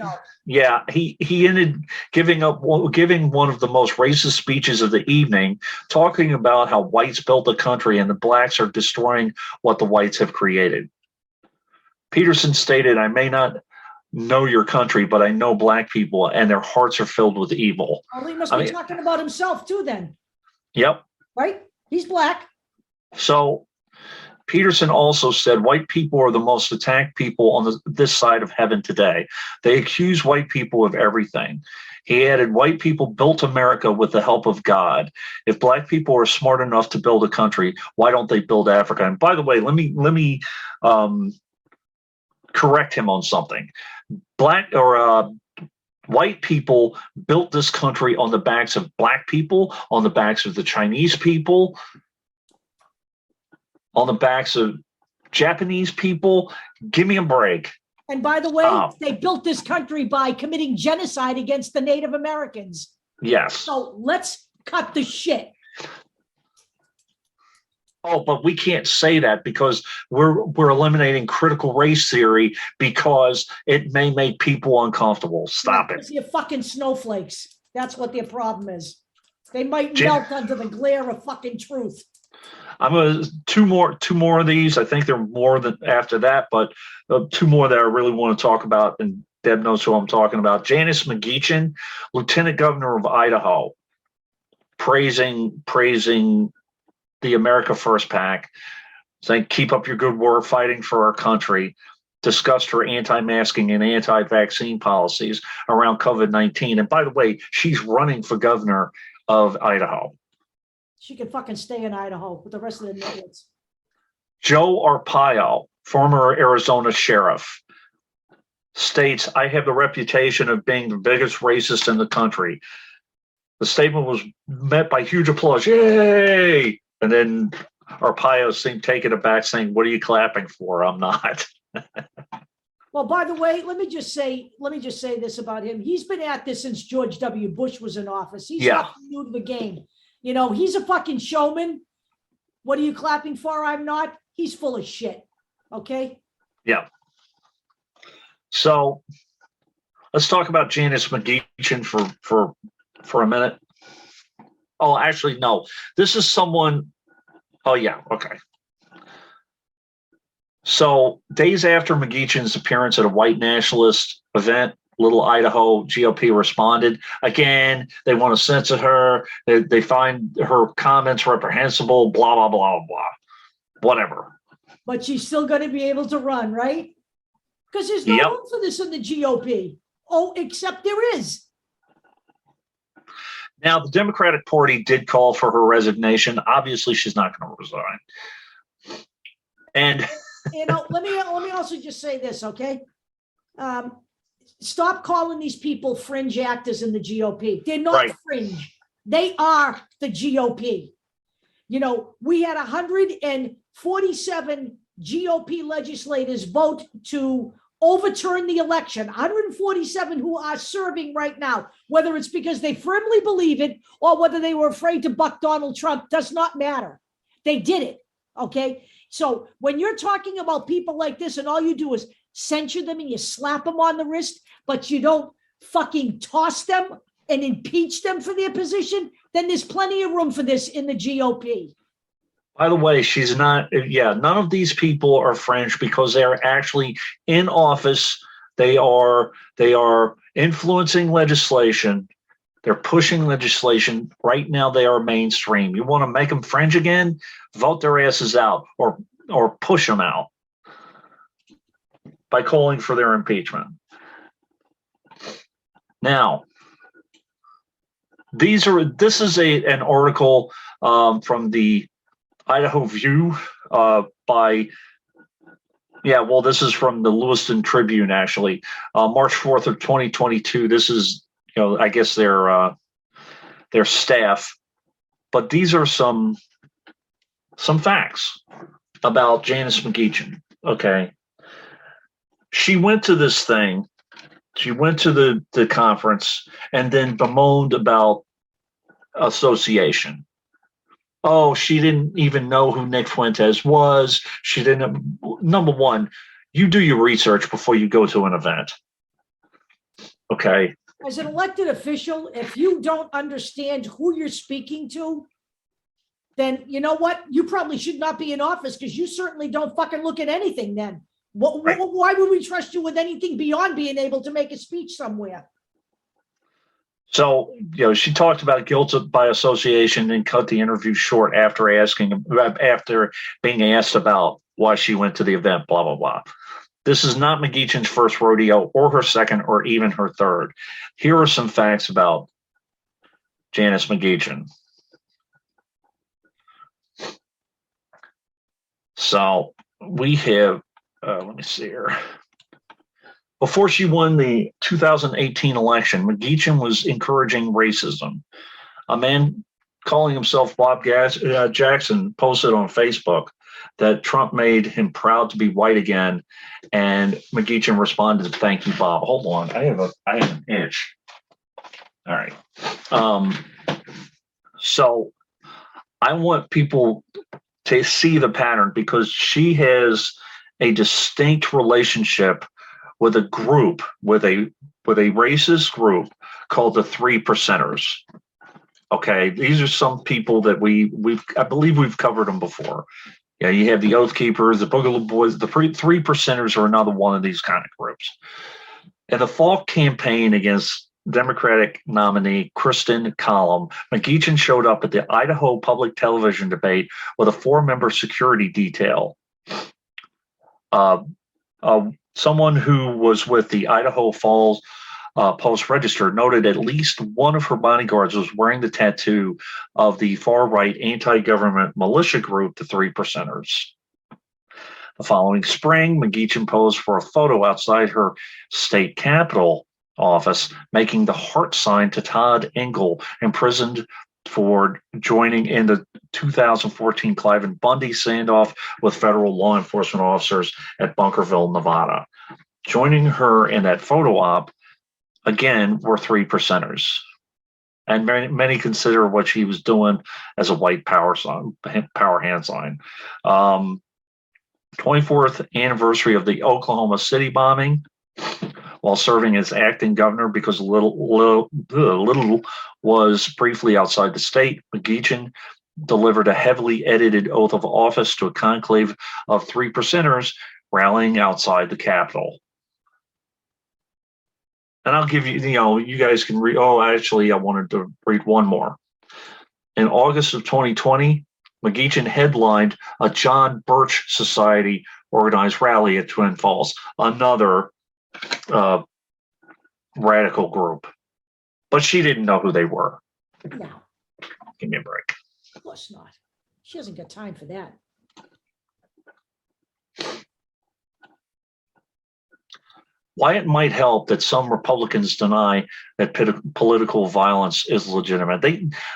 ended giving one of the most racist speeches of the evening, talking about how whites built the country and the blacks are destroying what the whites have created. Peterson stated, "I may not know your country, but I know black people, and their hearts are filled with evil." Well, he must be talking about himself too, then. Yep. Right? He's black. So Peterson also said white people are the most attacked people on this side of heaven today. They accuse white people of everything. He added, white people built America with the help of God. If black people are smart enough to build a country, why don't they build Africa? And by the way, let me correct him on something. White people built this country on the backs of black people, on the backs of the Chinese people, on the backs of Japanese people. Give me a break. And by the way, they built this country by committing genocide against the Native Americans. Yes. So let's cut the shit. Oh, but we can't say that because we're eliminating critical race theory because it may make people uncomfortable. Stop it. You're fucking snowflakes. That's what their problem is. They might Jan- melt under the glare of fucking truth. I'm gonna two more of these. I think there are more than after that, but two more that I really want to talk about, and Deb knows who I'm talking about. Janice Mcgagin, Lieutenant Governor of Idaho, praising the America First PAC, saying keep up your good work fighting for our country. Discussed her anti-masking and anti-vaccine policies around COVID-19. And by the way, she's running for governor of Idaho. She can fucking stay in Idaho with the rest of the niggas. Joe Arpaio, former Arizona sheriff, states, I have the reputation of being the biggest racist in the country. The statement was met by huge applause. Yay! And then Arpaio seemed taken aback, saying, what are you clapping for? I'm not. Well, by the way, let me just say this about him. He's been at this since George W. Bush was in office. He's not new to the game. You know, he's a fucking showman. What are you clapping for? I'm not. He's full of shit. Okay. Yeah. So let's talk about Janice Mcgagin for a minute. Oh, actually, no. This is someone. Oh, yeah. Okay. So days after Mcgagin's appearance at a white nationalist event, Little Idaho, GOP responded. Again, they want to censor her. They find her comments reprehensible, blah, blah, blah, blah, whatever. But she's still going to be able to run, right? Because there's no room for this in the GOP. Oh, except there is. Now, the Democratic Party did call for her resignation. Obviously, she's not going to resign. And you know, let me also just say this, okay? Stop calling these people fringe actors in the GOP. They're not fringe. They are the GOP. You know, we had 147 GOP legislators vote to overturn the election, 147 who are serving right now, whether it's because they firmly believe it or whether they were afraid to buck Donald Trump, does not matter. They did it, okay? So when you're talking about people like this and all you do is censure them and you slap them on the wrist, but you don't fucking toss them and impeach them for their position, then there's plenty of room for this in the GOP. By the way, she's not, none of these people are fringe because they're actually in office. They are influencing legislation. They're pushing legislation. Right now, they are mainstream. You want to make them fringe again? Vote their asses out or push them out by calling for their impeachment. Now, this is an article from the Idaho View this is from the Lewiston Tribune, actually, March 4th of 2022. This is, I guess their staff, but these are some facts about Janice Mcgagin. Okay. She went to this thing. She went to the conference and then bemoaned about association. Oh, she didn't even know who Nick Fuentes was. She didn't. Number one, you do your research before you go to an event. Okay. As an elected official, if you don't understand who you're speaking to, then you know what? You probably should not be in office because you certainly don't fucking look at anything then. Why would we trust you with anything beyond being able to make a speech somewhere? So, she talked about guilt by association and cut the interview short after being asked about why she went to the event, blah, blah, blah. This is not Mcgagin's first rodeo or her second or even her third. Here are some facts about Janice Mcgagin. So we have, let me see here. Before she won the 2018 election, Mcgagin was encouraging racism. A man calling himself Bob Jackson posted on Facebook that Trump made him proud to be white again, and Mcgagin responded, "Thank you, Bob." Hold on, I have an itch. All right. So I want people to see the pattern, because she has a distinct relationship with a group, with a racist group called the Three Percenters. Okay, these are some people that I believe we've covered them before. Yeah, you have the Oath Keepers, the Boogaloo Boys. The Three Percenters are another one of these kind of groups. In the fall campaign against Democratic nominee Kristen Collum, Mcgagin showed up at the Idaho public television debate with a 4-member security detail. Someone who was with the Idaho Falls Post-Register noted at least one of her bodyguards was wearing the tattoo of the far-right anti-government militia group, the Three Percenters. The following spring, Mcgagin posed for a photo outside her state capitol office, making the heart sign to Todd Engel, imprisoned for joining in the 2014 Cliven Bundy standoff with federal law enforcement officers at Bunkerville, Nevada. Joining her in that photo op, again, were Three Percenters. And many consider what she was doing as a white power hand sign. 24th anniversary of the Oklahoma City bombing. While serving as acting governor, because little was briefly outside the state, Mcgagin delivered a heavily edited oath of office to a conclave of Three Percenters rallying outside the Capitol. And I'll give you, you guys can read. Oh, actually, I wanted to read one more. In August of 2020, Mcgagin headlined a John Birch Society organized rally at Twin Falls, another radical group. But she didn't know who they were. No, Give me a break. of course not. She hasn't got time for that. Why it might help that some Republicans deny that political violence is legitimate.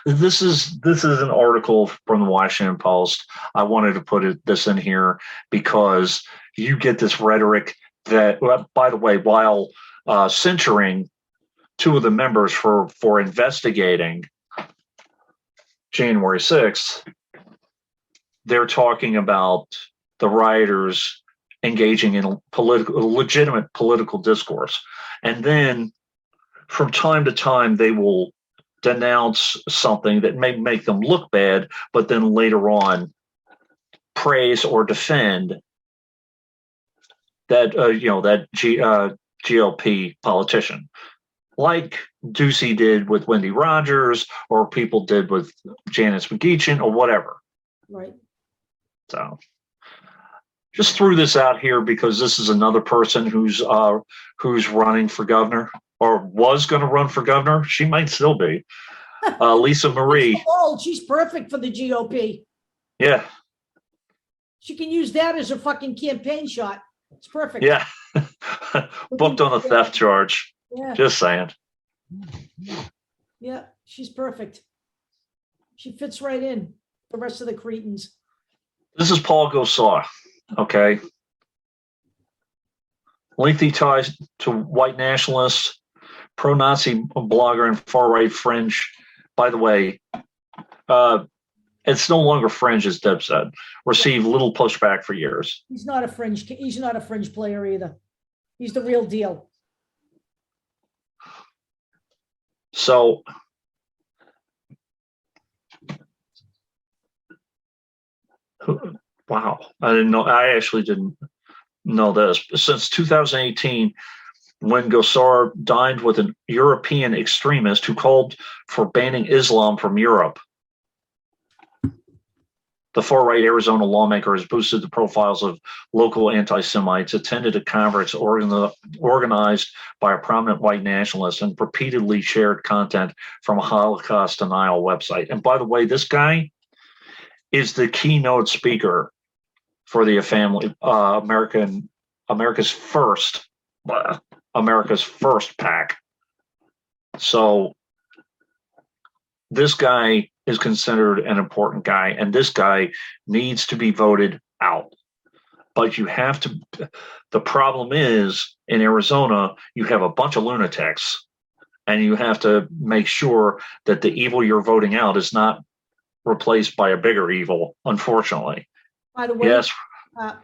This is an article from the Washington Post. I wanted to put this in here because you get this rhetoric that, by the way, while censuring 2 of the members for investigating January 6th, they're talking about the rioters engaging in legitimate political discourse. And then from time to time, they will denounce something that may make them look bad, but then later on praise or defend that, GOP politician, like Ducey did with Wendy Rogers, or people did with Janice Mcgagin, or whatever. Right. So just threw this out here because this is another person who's running for governor, or was going to run for governor. She might still be. Lisa Marie. She's perfect for the GOP. Yeah. She can use that as a fucking campaign shot. It's perfect. Yeah. Booked on a theft charge. Yeah. Just saying. Yeah, she's perfect. She fits right in. The rest of the cretins. This is Paul Gosar. Okay. Lengthy ties to white nationalists, pro-Nazi blogger, and far-right fringe. By the way, it's no longer fringe, as Deb said. Received little pushback for years. He's not a fringe player either. He's the real deal. So wow, I actually didn't know this. Since 2018, when Gosar dined with an European extremist who called for banning Islam from Europe, the far-right Arizona lawmaker has boosted the profiles of local anti-Semites, attended a conference organized by a prominent white nationalist, and repeatedly shared content from a Holocaust denial website. And by the way, this guy is the keynote speaker for the America's first PAC. So this guy is considered an important guy, and this guy needs to be voted out. But you have to, the problem is in Arizona, you have a bunch of lunatics, and you have to make sure that the evil you're voting out is not replaced by a bigger evil, unfortunately. By the way, Yes.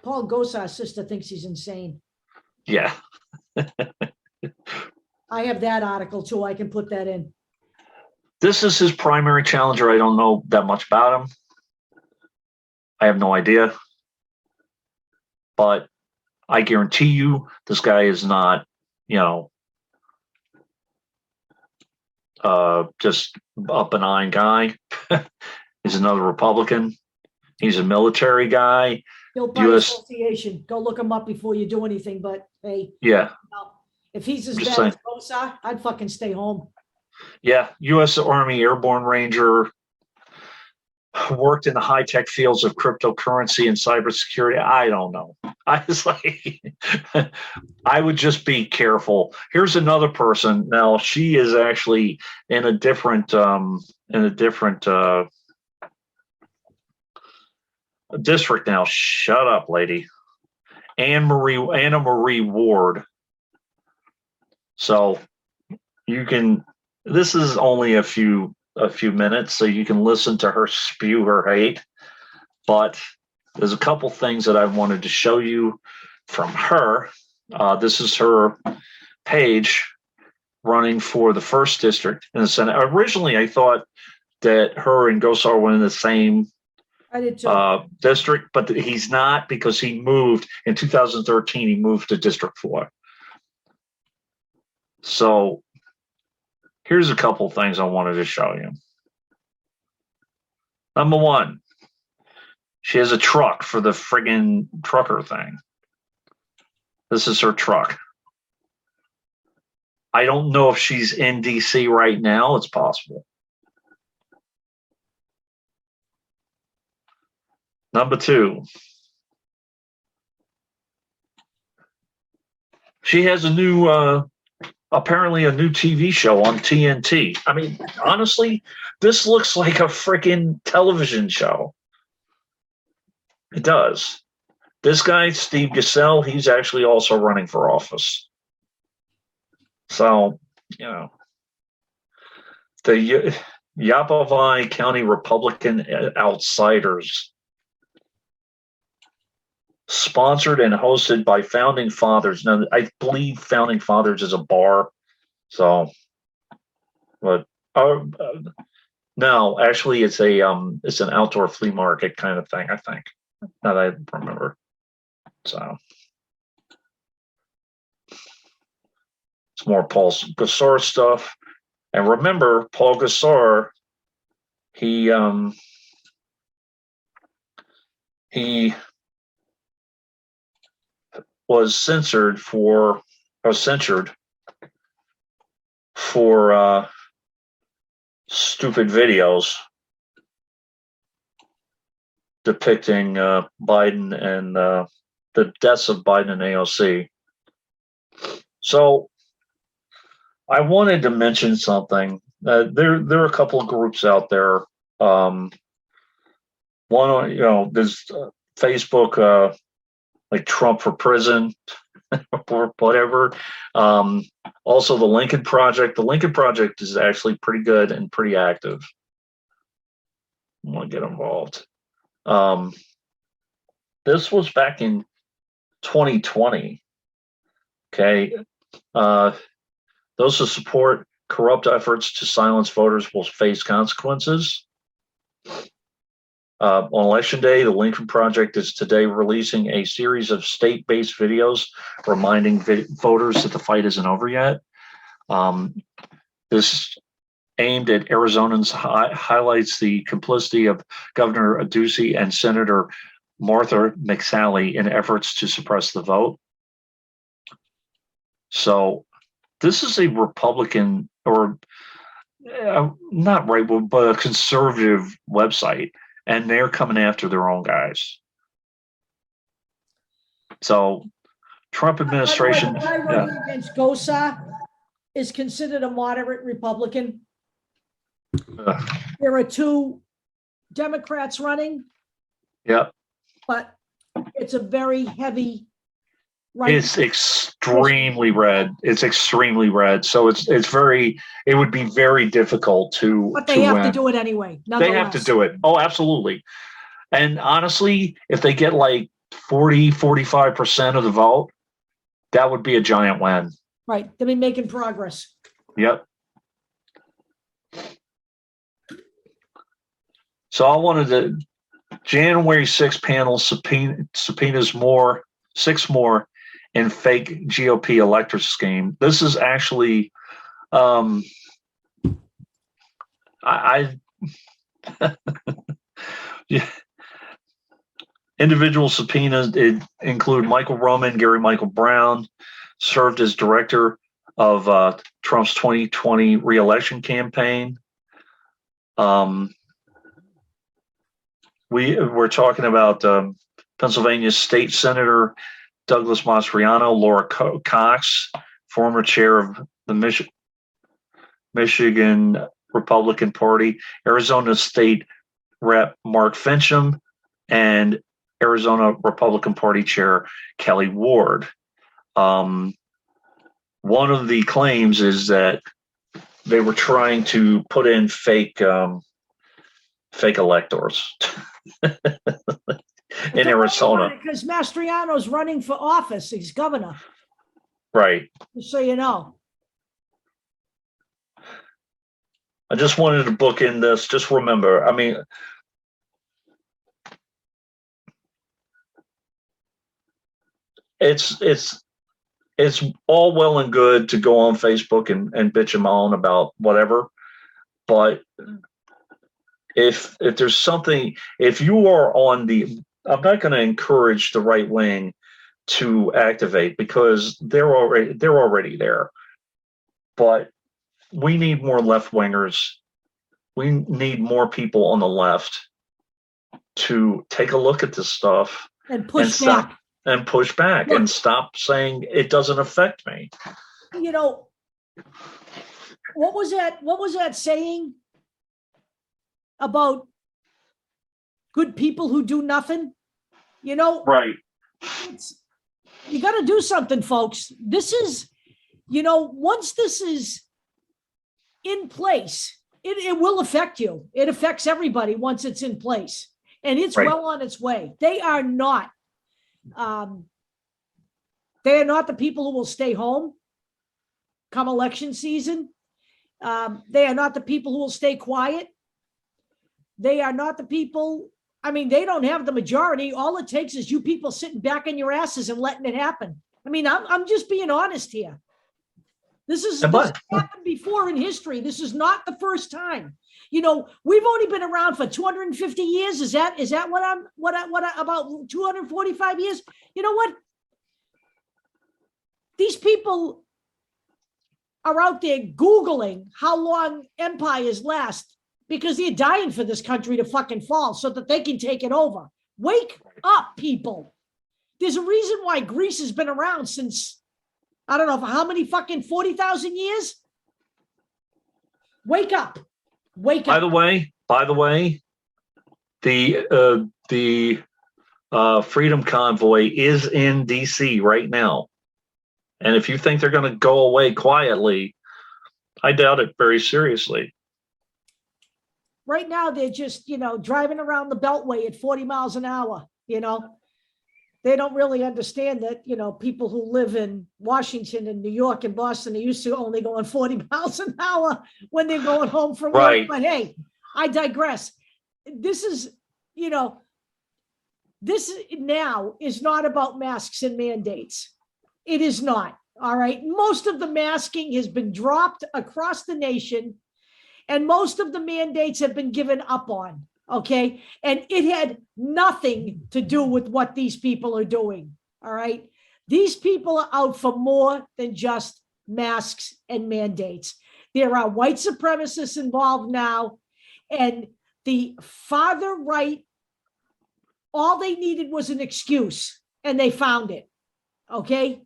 Paul Gosar's sister thinks he's insane. Yeah. I have that article too. I can put that in. This is his primary challenger. I don't know that much about him. I have no idea. But I guarantee you this guy is not, just a benign guy. He's another Republican. He's a military guy. Guilt by association. Go look him up before you do anything. But hey, yeah. If he's as Just bad as Gosar, I'd fucking stay home. Yeah, U.S. Army Airborne Ranger, worked in the high-tech fields of cryptocurrency and cybersecurity. I don't know. I was like, I would just be careful. Here's another person. Now she is actually in a different district now. Shut up, lady. Anna Marie Ward. So you can. This is only a few minutes, so you can listen to her spew her hate. But there's a couple things that I wanted to show you from her. This is her page running for the 1st District in the Senate. Originally, I thought that her and Gosar were in the same district, but he's not, because he moved in 2013. He moved to District 4. So here's a couple things I wanted to show you. Number one, she has a truck for the friggin' trucker thing. This is her truck. I don't know if she's in DC right now. It's possible. Number two, she has a new apparently a new TV show on TNT. I mean, honestly, this looks like a freaking television show. It does. This guy, Steve Gissell, he's actually also running for office. So, the Yavapai County Republican Outsiders, sponsored and hosted by Founding Fathers. Now, I believe Founding Fathers is a bar. So, but no, actually, it's an outdoor flea market kind of thing, I think. Now that I remember. So, it's more Paul Gosar stuff. And remember, Paul Gosar, he was censured for stupid videos depicting Biden and the deaths of Biden and AOC. So I wanted to mention something. There are a couple of groups out there. One, there's Facebook, like Trump for Prison or whatever. Also the Lincoln Project. The Lincoln Project is actually pretty good and pretty active. I want to get involved. This was back in 2020. Okay. Those who support corrupt efforts to silence voters will face consequences. On Election Day, the Lincoln Project is today releasing a series of state-based videos reminding voters that the fight isn't over yet. This, aimed at Arizonans, highlights the complicity of Governor Ducey and Senator Martha McSally in efforts to suppress the vote. So this is a Republican, or not right, but a conservative website. And they're coming after their own guys. So, Trump administration. The guy running against Gosar is considered a moderate Republican. There are 2 Democrats running. Yeah. But it's a very heavy right. It's extremely red. It's extremely red. So it would be very difficult to But they have win. to do it anyway. They have to do it. Oh, absolutely. And honestly, if they get like 45% of the vote, that would be a giant win. Right. They'll be making progress. Yep. So I wanted to January 6th panel subpoenas six more in fake GOP electoral scheme. This is actually yeah. Individual subpoenas include Michael Roman, Gary Michael Brown, served as director of Trump's 2020 reelection campaign. We're talking about Pennsylvania State Senator Douglas Mastriano, Laura Cox, former chair of the Michigan Republican Party, Arizona State Rep Mark Fincham, and Arizona Republican Party Chair Kelly Ward. One of the claims is that they were trying to put in fake electors in Arizona. Because Mastriano's running for office. He's governor. Right. Just so you know. I just wanted to book in this. Just remember, I mean, it's all well and good to go on Facebook and bitch and moan about whatever, but if there's something, if you are on I'm not going to encourage the right wing to activate because they're already there, but we need more left wingers. We need more people on the left to take a look at this stuff and push back. And push back. Look, and stop saying it doesn't affect me. You know, what was that saying about good people who do nothing? You know, right. You got to do something, folks. This is, you know, once this is in place, it will affect you. It affects everybody once it's in place. And it's well on its way. They are not the people who will stay home come election season. They are not the people who will stay quiet. They are not the people. I mean, they don't have the majority. All it takes is you people sitting back on your asses and letting it happen. I mean, I'm just being honest here. This has happened before in history. This is not the first time. You know, we've only been around for 250 years. Is that what about 245 years? You know what? These people are out there Googling how long empires last because they're dying for this country to fucking fall so that they can take it over. Wake up, people. There's a reason why Greece has been around since, I don't know, for how many fucking 40,000 years? Wake up. Wake up. By the way, the Freedom Convoy is in DC right now. And if you think they're going to go away quietly, I doubt it very seriously. Right now, they're just, you know, driving around the Beltway at 40 miles an hour, you know. They don't really understand that, you know, people who live in Washington and New York and Boston are used to only going 40 miles an hour when they're going home from work. Right. But hey, I digress. This is, you know, this now is not about masks and mandates. It is not. All right. Most of the masking has been dropped across the nation, and most of the mandates have been given up on. Okay. And it had nothing to do with what these people are doing. All right. These people are out for more than just masks and mandates. There are white supremacists involved now, and the farther right, all they needed was an excuse, and they found it. Okay.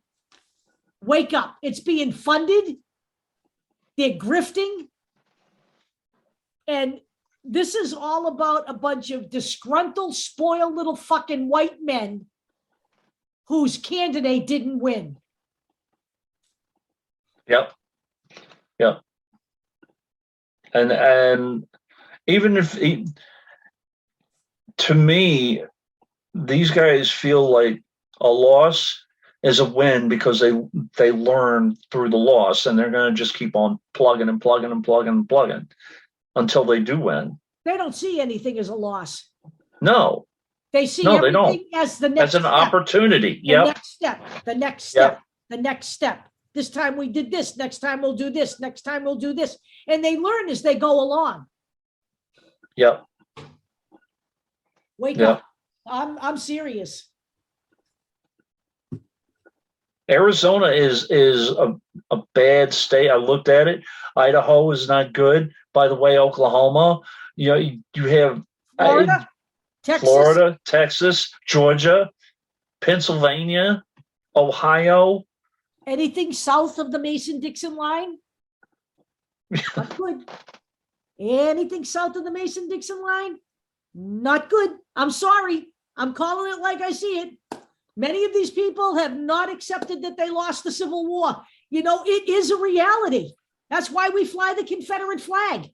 Wake up. It's being funded. They're grifting. And this is all about a bunch of disgruntled, spoiled little fucking white men whose candidate didn't win. Yep. Yep. And even if to me, these guys feel like a loss is a win because they learn through the loss, and they're going to just keep on plugging and plugging and plugging and plugging until they do win. They don't see anything as a loss. No, They see no, they don't. everything as the next As an step. opportunity. The Yep. next step, the next Yep. step, the next step. This time we did this. Next time we'll do this. Next time we'll do this. And they learn as they go along. Yep. Wake Yep. up. I'm serious. Arizona is a bad state. I looked at it. Idaho is not good. By the way, Oklahoma, you have Florida, Texas, Florida, Texas, Georgia, Pennsylvania, Ohio. anything south of the Mason-Dixon line? Not good. Anything south of the Mason-Dixon line? Not good. I'm sorry. I'm calling it like I see it. Many of these people have not accepted that they lost the Civil War. It is a reality. That's why we fly the Confederate flag.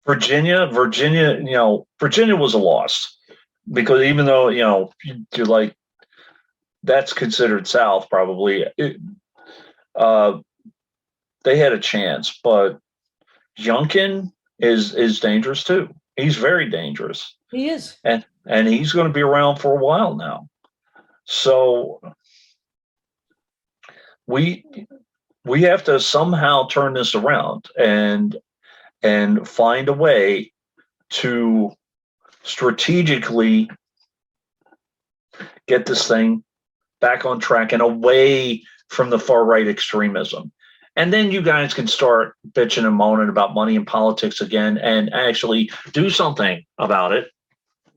Virginia was a loss because even though, you're like, that's considered South probably. They had a chance, but Youngkin is dangerous too. He's very dangerous. He is. And he's going to be around for a while now. So we have to somehow turn this around and find a way to strategically get this thing back on track and away from the far right extremism. And then you guys can start bitching and moaning about money in politics again and actually do something about it.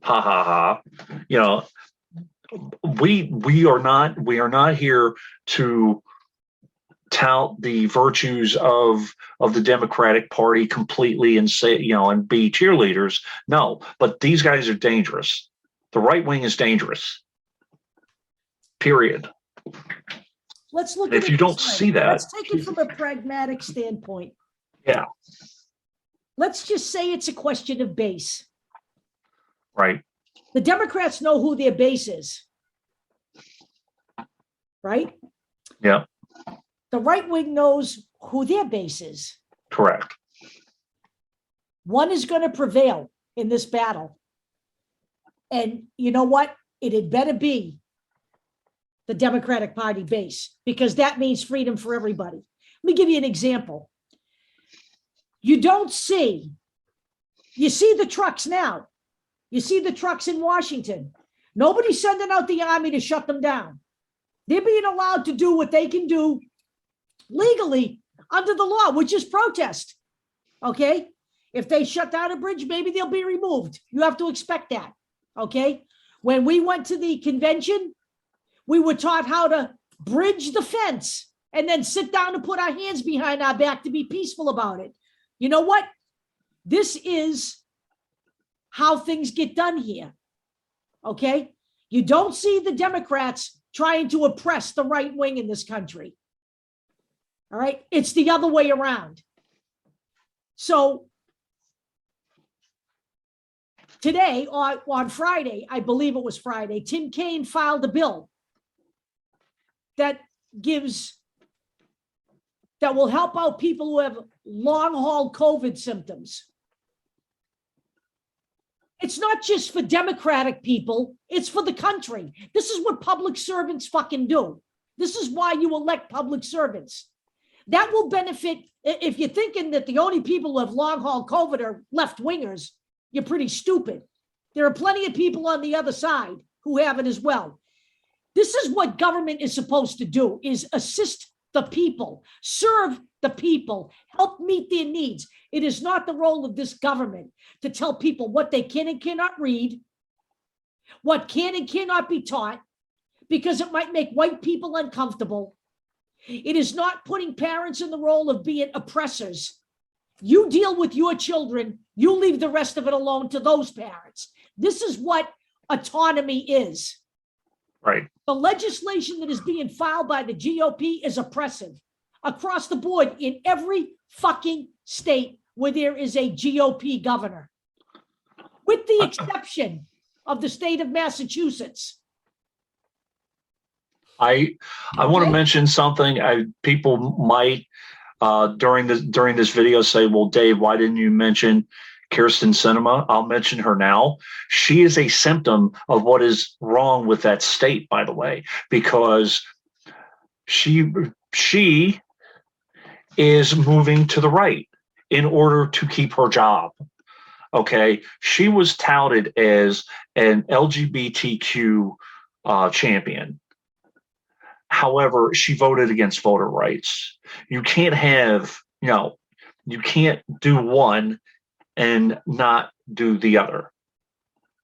Ha ha ha. We are not here to tout the virtues of the Democratic Party completely and say, and be cheerleaders. No, but these guys are dangerous. The right wing is dangerous. Period. Let's look. If you don't see that, let's take it from a pragmatic standpoint. Yeah. Let's just say it's a question of base. Right. The Democrats know who their base is. Right? Yeah. The right wing knows who their base is. Correct. One is going to prevail in this battle. And you know what? It had better be the Democratic Party base, because that means freedom for everybody. Let me give you an example. You see the trucks now. You see the trucks in Washington. Nobody's sending out the army to shut them down. They're being allowed to do what they can do legally under the law, which is protest. Okay? If they shut down a bridge, maybe they'll be removed. You have to expect that. Okay? When we went to the convention, we were taught how to bridge the fence and then sit down and put our hands behind our back to be peaceful about it. You know what? This is how things get done here. Okay? You don't see the Democrats trying to oppress the right wing in this country. All right? It's the other way around. So today, on Friday, I believe it was Friday, Tim Kaine filed a bill that will help out people who have long-haul COVID symptoms. It's not just for Democratic people, it's for the country. This is what public servants fucking do. This is why you elect public servants. That will benefit. If you're thinking that the only people who have long-haul COVID are left-wingers, you're pretty stupid. There are plenty of people on the other side who have it as well. This is what government is supposed to do, is assist the people, serve the people, help meet their needs. It is not the role of this government to tell people what they can and cannot read, what can and cannot be taught, because it might make white people uncomfortable. It is not putting parents in the role of being oppressors. You deal with your children, you leave the rest of it alone to those parents. This is what autonomy is. Right. The legislation that is being filed by the GOP is oppressive across the board in every fucking state where there is a GOP governor, with the exception of the state of Massachusetts. I want to mention something. People might during this video say, "Well, Dave, why didn't you mention Kirsten Sinema?" I'll mention her now. She is a symptom of what is wrong with that state, by the way, because she is moving to the right in order to keep her job. Okay, she was touted as an LGBTQ champion. However, she voted against voter rights. You can't have, you can't do one and not do the other,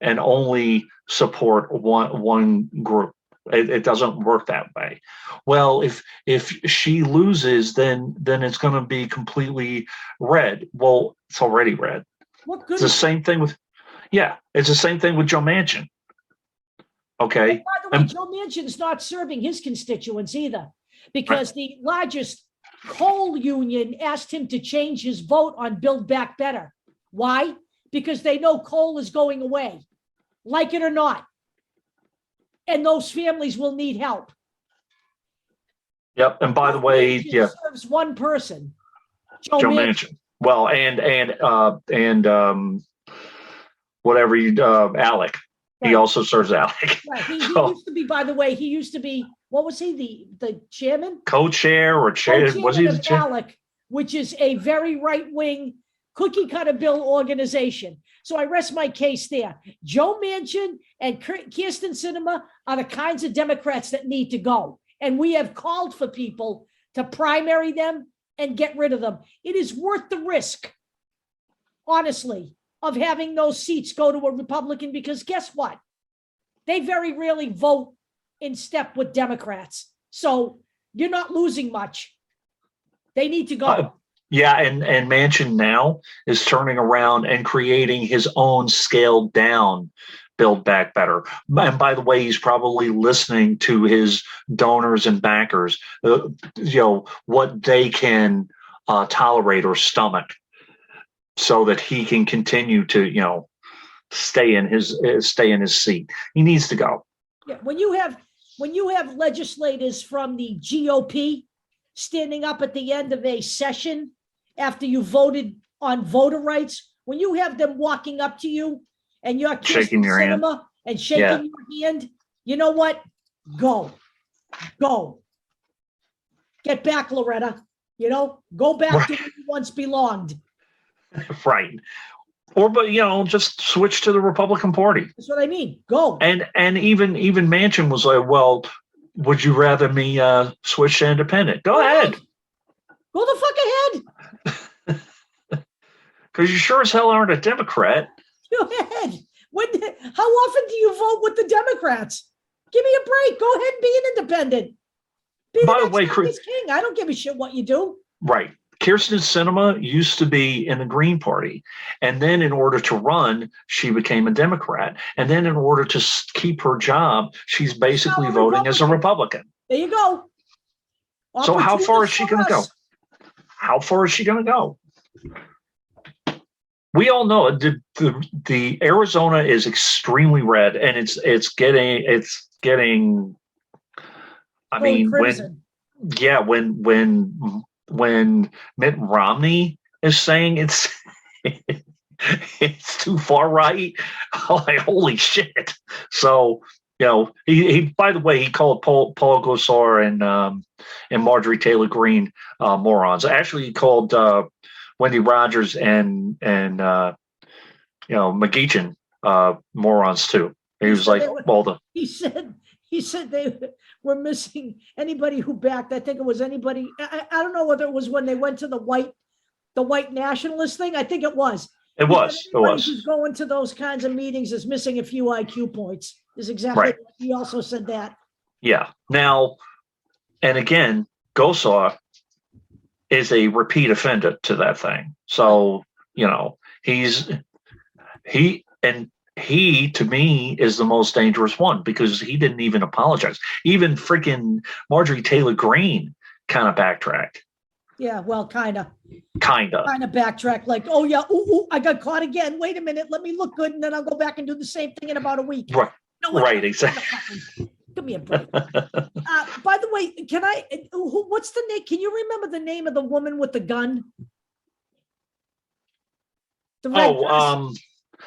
and only support one group. It doesn't work that way. Well, if she loses, then it's going to be completely red. Well, it's already red. What good? It's the same thing with, it's the same thing with Joe Manchin. Okay. By the way, Joe Manchin is not serving his constituents either, because the largest coal union asked him to change his vote on Build Back Better. Why? Because they know coal is going away, like it or not. And those families will need help. Yep. And by the way, serves one person, Joe Manchin. Well, and whatever Alec. Right. He also serves Alec. Right. He used to be, by the way, what was he, the chairman? Co-chair or chair? Was he the chair? Alec, which is a very right-wing cookie cutter bill organization. So I rest my case there. Joe Manchin and Kirsten Sinema are the kinds of Democrats that need to go. And we have called for people to primary them and get rid of them. It is worth the risk, honestly, of having those seats go to a Republican, because guess what? They very rarely vote in step with Democrats. So you're not losing much. They need to go. And Manchin now is turning around and creating his own scaled down Build Back Better. And by the way, he's probably listening to his donors and backers, what they can tolerate or stomach, so that he can continue to, stay in his seat. He needs to go. Yeah, when you have legislators from the GOP standing up at the end of a session after you voted on voter rights, when you have them walking up to you and you're shaking your hand and shaking your hand, you know what? Go. Get back, Loretta. Go back to where you once belonged. Right. But just switch to the Republican Party. That's what I mean. Go. And even Manchin was like, well, would you rather me switch to independent? Go ahead. Go the fuck ahead. Because you sure as hell aren't a Democrat. Go ahead. How often do you vote with the Democrats? Give me a break. Go ahead and be an independent. Be the next king. I don't give a shit what you do. Right. Kirsten Sinema used to be in the Green Party. And then in order to run, she became a Democrat. And then in order to keep her job, she's basically voting as a Republican. There you go. So how far is she going to go? How far is she going to go? We all know the Arizona is extremely red, and it's getting. I mean, when Mitt Romney is saying it's too far right, like holy shit. So he by the way, he called Paul Gosar and Marjorie Taylor Greene morons. Actually, he called Wendy Rogers and Mcgagin morons too. He was like, he said they were missing anybody who backed. I think it was anybody. I don't know whether it was when they went to the white nationalist thing. I think it was. It was. Who's going to those kinds of meetings is missing a few IQ points. Is exactly right. He also said that. Yeah. Now, and again, Gosar is a repeat offender to that thing. So, he he, to me, is the most dangerous one because he didn't even apologize. Even freaking Marjorie Taylor Greene kind of backtracked. Yeah, well, kind of backtrack, like, oh yeah, I got caught again. Wait a minute, let me look good, and then I'll go back and do the same thing in about a week. Right, No, right, exactly. Give me a break. By the way, what's the name? Can you remember the name of the woman with the gun? The red dress.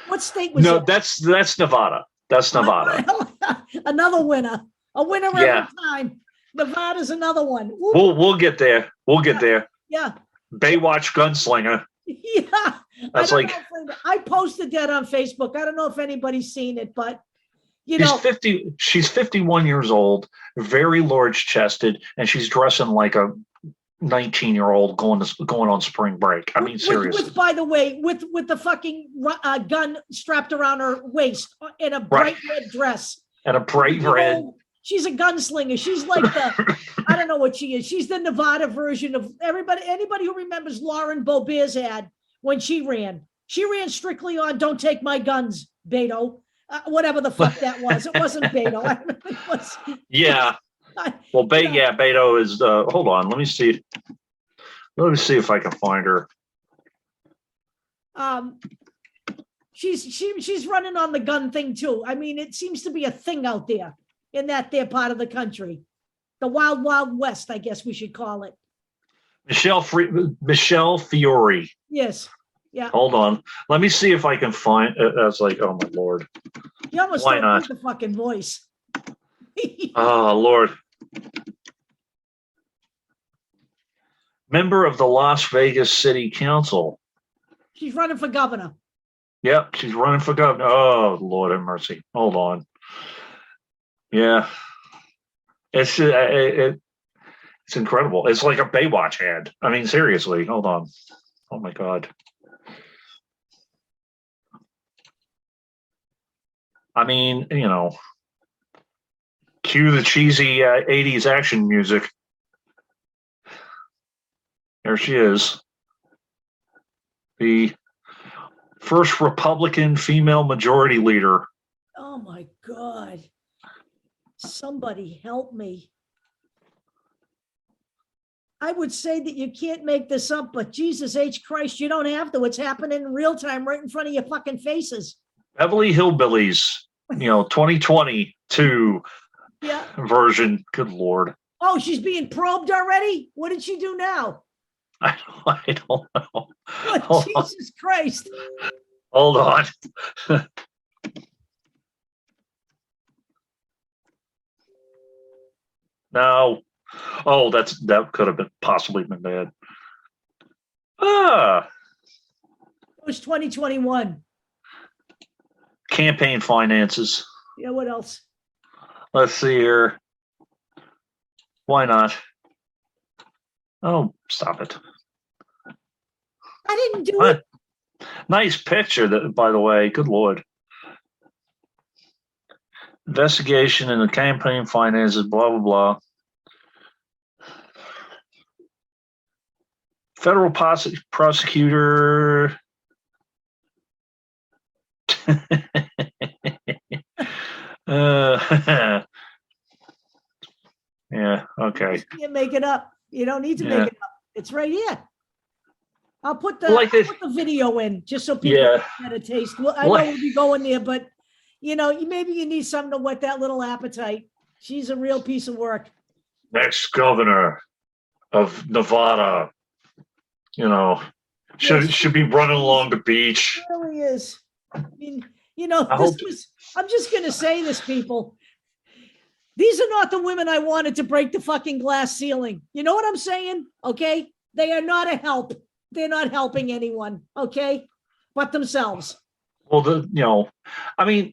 What state was it? That's Nevada. That's Nevada. Another winner. A winner every time. Nevada's another one. We'll get there. We'll get there. Yeah. Baywatch gunslinger. Yeah. That's I posted that on Facebook. I don't know if anybody's seen it, but she's 51 years old, very large chested, and she's dressing like a 19-year-old going on spring break. I mean, seriously. By the way, with the fucking gun strapped around her waist in a bright red dress. And a bright red. She's a gunslinger. She's like I don't know what she is. She's the Nevada version of anybody who remembers Lauren Boebert's ad when she ran. She ran strictly on "Don't take my guns, Beto." Whatever the fuck that was. It wasn't Beto. It was. Yeah. Well, Beto is. Hold on. Let me see. Let me see if I can find her. She's running on the gun thing too. I mean, it seems to be a thing out there in that there part of the country, the wild, wild west, I guess we should call it. Michelle Fiore. Yes. Yeah. Hold on. Let me see if I can find. That's like, oh my lord. You almost Why don't not? hear the fucking voice. Oh Lord. Member of the Las Vegas City Council. She's running for governor. Yep, she's running for governor. Oh Lord have mercy. Hold on. Yeah, it's incredible. It's like a Baywatch ad. I mean, seriously. Hold on. Oh my God. I mean, cue the cheesy 80s action music. There she is. The first Republican female majority leader. Oh my God. Somebody help me. I would say that you can't make this up, but Jesus H. Christ, you don't have to. It's happening in real time right in front of your fucking faces. Beverly Hillbillies, 2022 version. Good Lord. Oh, she's being probed already? What did she do now? I don't know. Oh, Jesus Christ. Hold on. No. Oh, that could have possibly been bad. It was 2021. Campaign finances. Yeah, what else? Let's see here. Why not? Oh, stop it. I didn't do it. Nice picture, by the way. Good Lord. Investigation in the campaign finances, blah, blah, blah. Federal prosecutor. Yeah, okay. You can't make it up. You don't need to make it up. It's right here. I'll put the video in just so people get a taste. Well, I know we'll be going there, but maybe you need something to whet that little appetite. She's a real piece of work. Next governor of Nevada, should be running along the beach. It really is. I mean, I'm just going to say this, people. These are not the women I wanted to break the fucking glass ceiling. You know what I'm saying? Okay. They are not a help. They're not helping anyone. Okay. But themselves. Well, I mean,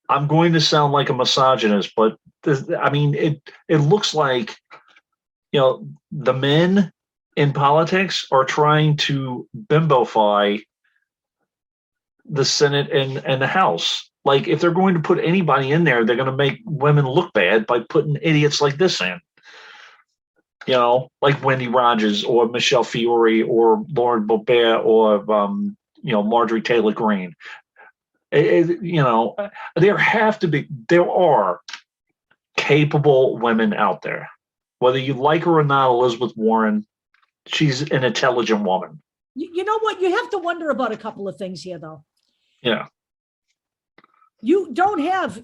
I'm going to sound like a misogynist, but it looks like, the men in politics are trying to bimbofy the Senate and the House. Like, if they're going to put anybody in there, they're going to make women look bad by putting idiots like this in. Like Wendy Rogers or Michelle Fiore or Lauren Boebert or, Marjorie Taylor Greene. There are capable women out there. Whether you like her or not, Elizabeth Warren, she's an intelligent woman. You know what? You have to wonder about a couple of things here, though. Yeah. You don't have,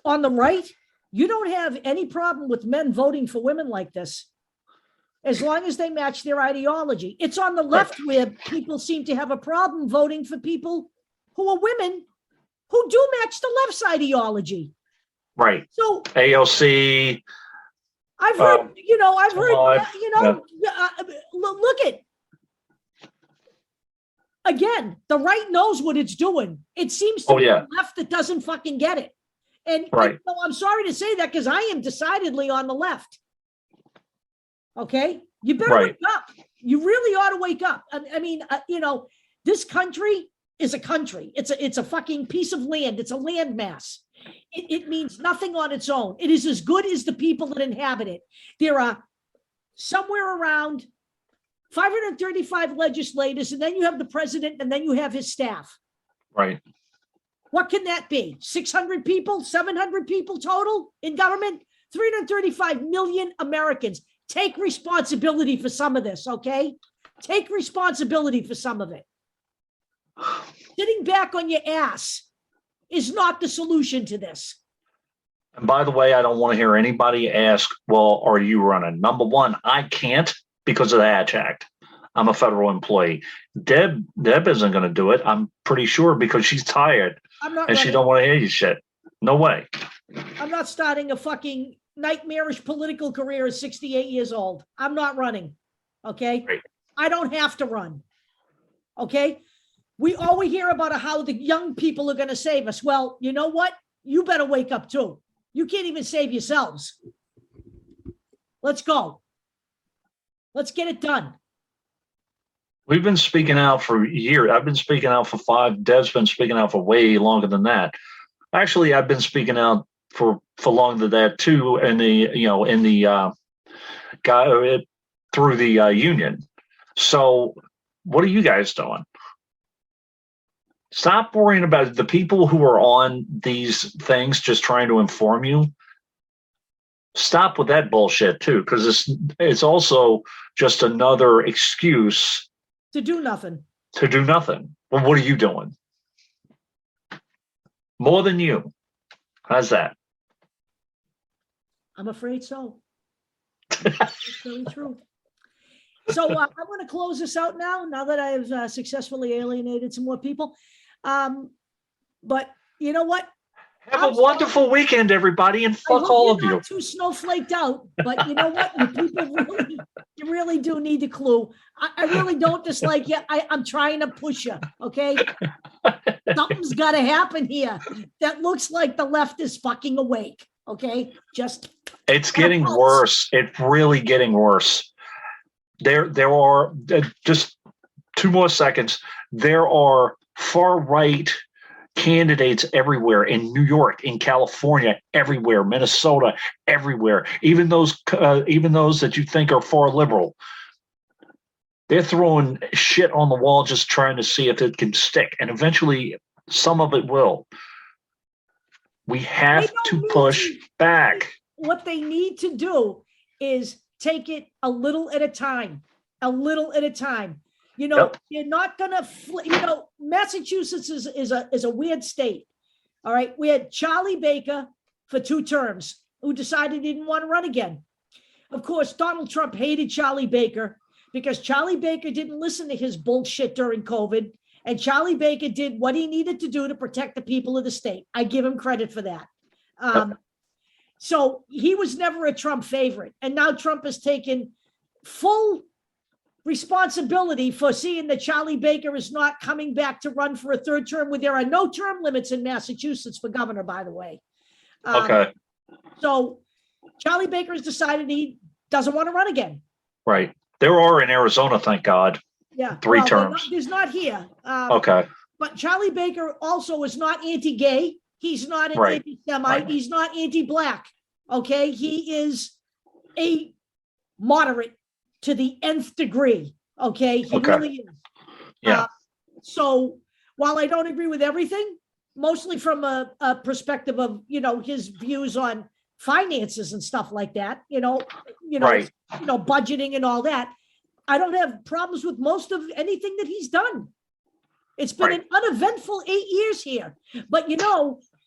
on the right, you don't have any problem with men voting for women like this, as long as they match their ideology. It's on the left where people seem to have a problem voting for people who are women who do match the left's ideology. Right. So AOC. I've heard, look at, again, the right knows what it's doing. It seems to be the left that doesn't fucking get it. And I'm sorry to say that because I am decidedly on the left. Okay? You better wake up. You really ought to wake up. I mean, this country is a country. It's a fucking piece of land. It's a landmass. It means nothing on its own. It is as good as the people that inhabit it. There are somewhere around 535 legislators, and then you have the president, and then you have his staff. Right. What can that be? 600 people, 700 people total in government? 335 million Americans. Take responsibility for some of this, okay? Take responsibility for some of it. Sitting back on your ass is not the solution to this. And by the way, I don't want to hear anybody ask, well, are you running? Number one, I can't because of the Hatch Act. I'm a federal employee. Deb isn't going to do it. I'm pretty sure because she's tired and she don't want to hear you shit. No way. I'm not starting a fucking nightmarish political career at 68 years old. I'm not running. Okay. Right. I don't have to run. Okay. We always hear about how the young people are going to save us. Well, you know what? You better wake up too. You can't even save yourselves. Let's go. Let's get it done. We've been speaking out for years. I've been speaking out for 5. Deb's been speaking out for way longer than that. Actually, I've been speaking out for longer than that too. Through the union. So, what are you guys doing? Stop worrying about the people who are on these things, just trying to inform you. Stop with that bullshit too, because it's also just another excuse to do nothing. To do nothing. Well, what are you doing? More than you. How's that? I'm afraid so. It's really true. So I'm going to close this out now that I've successfully alienated some more people. But you know what? Have a wonderful weekend, everybody, and fuck all of you. Not too snowflaked out, but you know what? You people really do need to clue. I really don't dislike you. I'm trying to push you. Okay, something's got to happen here. That looks like the left is fucking awake. Okay, it's getting worse. It's really getting worse. There are just 2 more seconds. There are far right candidates everywhere in New York, in California, everywhere, Minnesota, everywhere. Even those that you think are far liberal, they're throwing shit on the wall, just trying to see if it can stick. And eventually, some of it will. We have to push back. What they need to do is take it a little at a time. A little at a time. You're not gonna, Massachusetts is a weird state. All right. We had Charlie Baker for 2 terms who decided he didn't want to run again. Of course, Donald Trump hated Charlie Baker because Charlie Baker didn't listen to his bullshit during COVID. And Charlie Baker did what he needed to do to protect the people of the state. I give him credit for that. So he was never a Trump favorite. And now Trump has taken full responsibility for seeing that Charlie Baker is not coming back to run for a 3rd term, where there are no term limits in Massachusetts for governor, by the way. Okay. So Charlie Baker has decided he doesn't want to run again. Right. There are in Arizona, thank God. Yeah. 3 terms. There's not here. Okay. But Charlie Baker also is not anti-gay. He's not an anti-Semite. Right. He's not anti-black. Okay. He is a moderate to the nth degree. Okay. He really is. Yeah. So while I don't agree with everything, mostly from a perspective of, his views on finances and stuff like that, Right. Budgeting and all that. I don't have problems with most of anything that he's done. It's been an uneventful 8 years here, but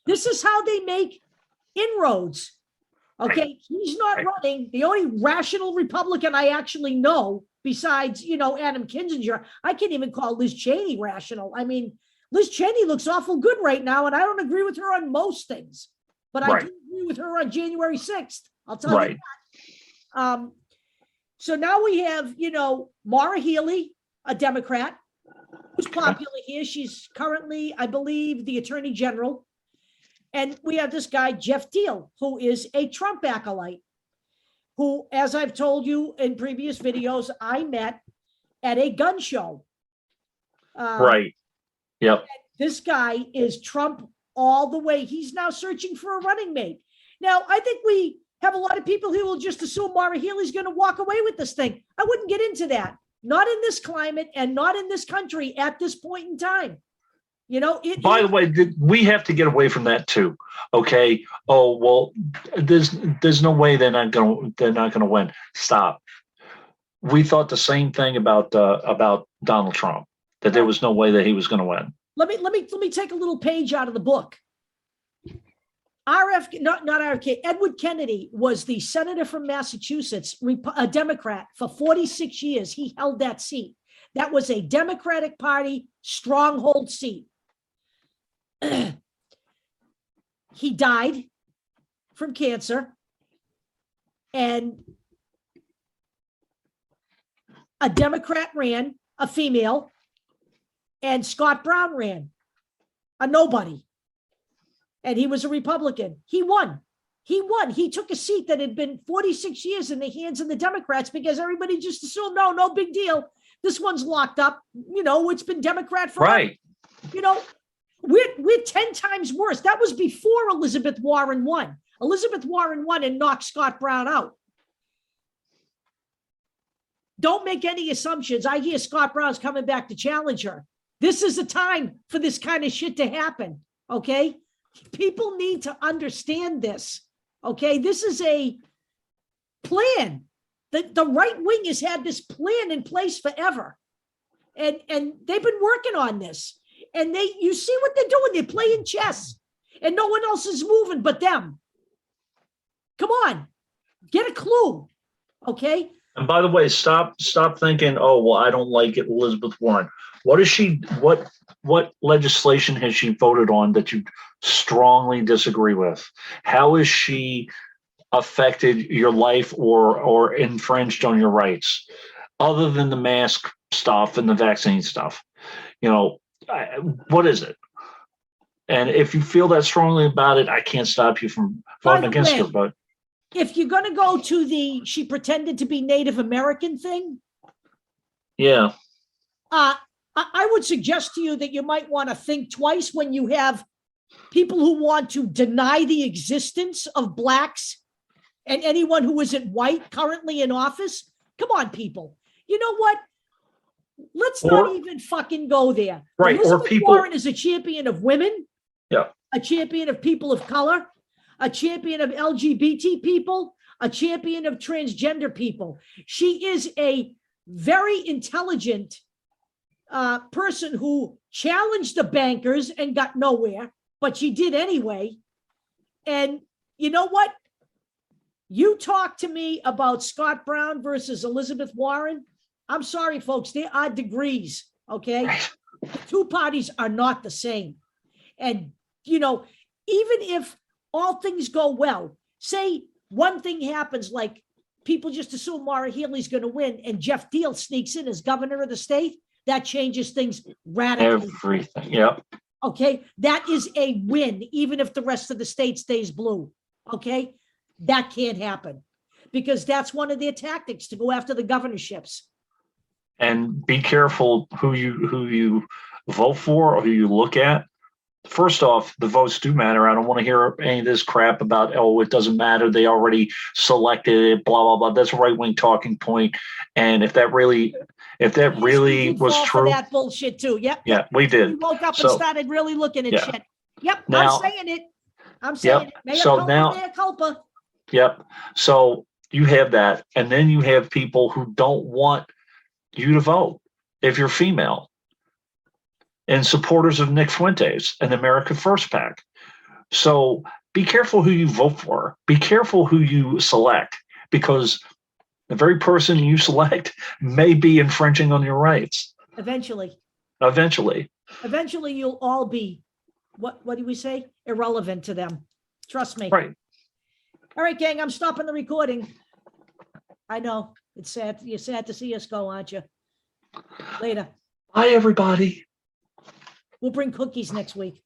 this is how they make inroads. Okay. He's not running. The only rational Republican I actually know besides, Adam Kinzinger, I can't even call Liz Cheney rational. I mean, Liz Cheney looks awful good right now, and I don't agree with her on most things, but I do agree with her on January 6th. I'll tell you that. So now we have, Maura Healey, a Democrat, who's popular here. She's currently, I believe, the Attorney General. And we have this guy, Jeff Deal, who is a Trump acolyte, who, as I've told you in previous videos, I met at a gun show. Yep. This guy is Trump all the way. He's now searching for a running mate. Now, I think we have a lot of people who will just assume Maura Healey's going to walk away with this thing. I wouldn't get into that. Not in this climate and not in this country at this point in time. By the way, we have to get away from that too. Okay. Oh, well, there's no way they're not going to win. Stop. We thought the same thing about Donald Trump, that there was no way that he was going to win. Let me take a little page out of the book. Edward Kennedy was the senator from Massachusetts, a Democrat for 46 years. He held that seat. That was a Democratic Party stronghold seat. He died from cancer, and a Democrat ran, a female, and Scott Brown ran, a nobody. And he was a Republican. He won. He took a seat that had been 46 years in the hands of the Democrats because everybody just assumed, no big deal. This one's locked up. It's been Democrat forever. Right. We're 10 times worse. That was before Elizabeth Warren won. Elizabeth Warren won and knocked Scott Brown out. Don't make any assumptions. I hear Scott Brown's coming back to challenge her. This is the time for this kind of shit to happen. Okay. People need to understand this. Okay. This is a plan. The right wing has had this plan in place forever. And they've been working on this. And you see what they're doing. They're playing chess. And no one else is moving but them. Come on. Get a clue. Okay. And by the way, stop thinking, oh, well, I don't like it, Elizabeth Warren. What legislation has she voted on that you strongly disagree with? How has she affected your life or infringed on your rights, other than the mask stuff and the vaccine stuff? What is it? And if you feel that strongly about it, I can't stop you from voting against her. But if you're going to go to she pretended to be Native American thing, yeah, I would suggest to you that you might want to think twice when you have people who want to deny the existence of blacks and anyone who isn't white currently in office. Come on, people. You know what? Let's not even fucking go there. Right. Elizabeth Warren is a champion of women. Yeah. A champion of people of color, a champion of LGBT people, a champion of transgender people. She is a very intelligent person who challenged the bankers and got nowhere, but she did anyway. And you know what? You talk to me about Scott Brown versus Elizabeth Warren. I'm sorry, folks, there are degrees, okay? The two parties are not the same. And, even if all things go well, say one thing happens, like people just assume Maura Healey's going to win and Jeff Deal sneaks in as governor of the state, that changes things radically. Everything, yep. Okay, that is a win, even if the rest of the state stays blue, okay? That can't happen because that's one of their tactics, to go after the governorships. And be careful who you vote for or who you look at. First off, the votes do matter. I don't want to hear any of this crap about, oh, it doesn't matter. They already selected it, blah, blah, blah. That's a right-wing talking point. And if that really If that really did was fall for true, that bullshit too. Yep. yeah, we We did. woke up and So, started really looking at yeah. shit. Yep. Now- I'm saying it. I'm saying Yep. it. Mea So culpa, now- mea culpa. Yep. So you have that. And then you have people who don't want you to vote if you're female, and supporters of Nick Fuentes and the America First PAC. So be careful who you vote for. Be careful who you select, because the very person you select may be infringing on your rights. Eventually. Eventually. Eventually you'll all be, what do we say? Irrelevant to them. Trust me. Right. All right, gang, I'm stopping the recording. I know. It's sad. You're sad to see us go, aren't you? Later. Bye, everybody. We'll bring cookies next week.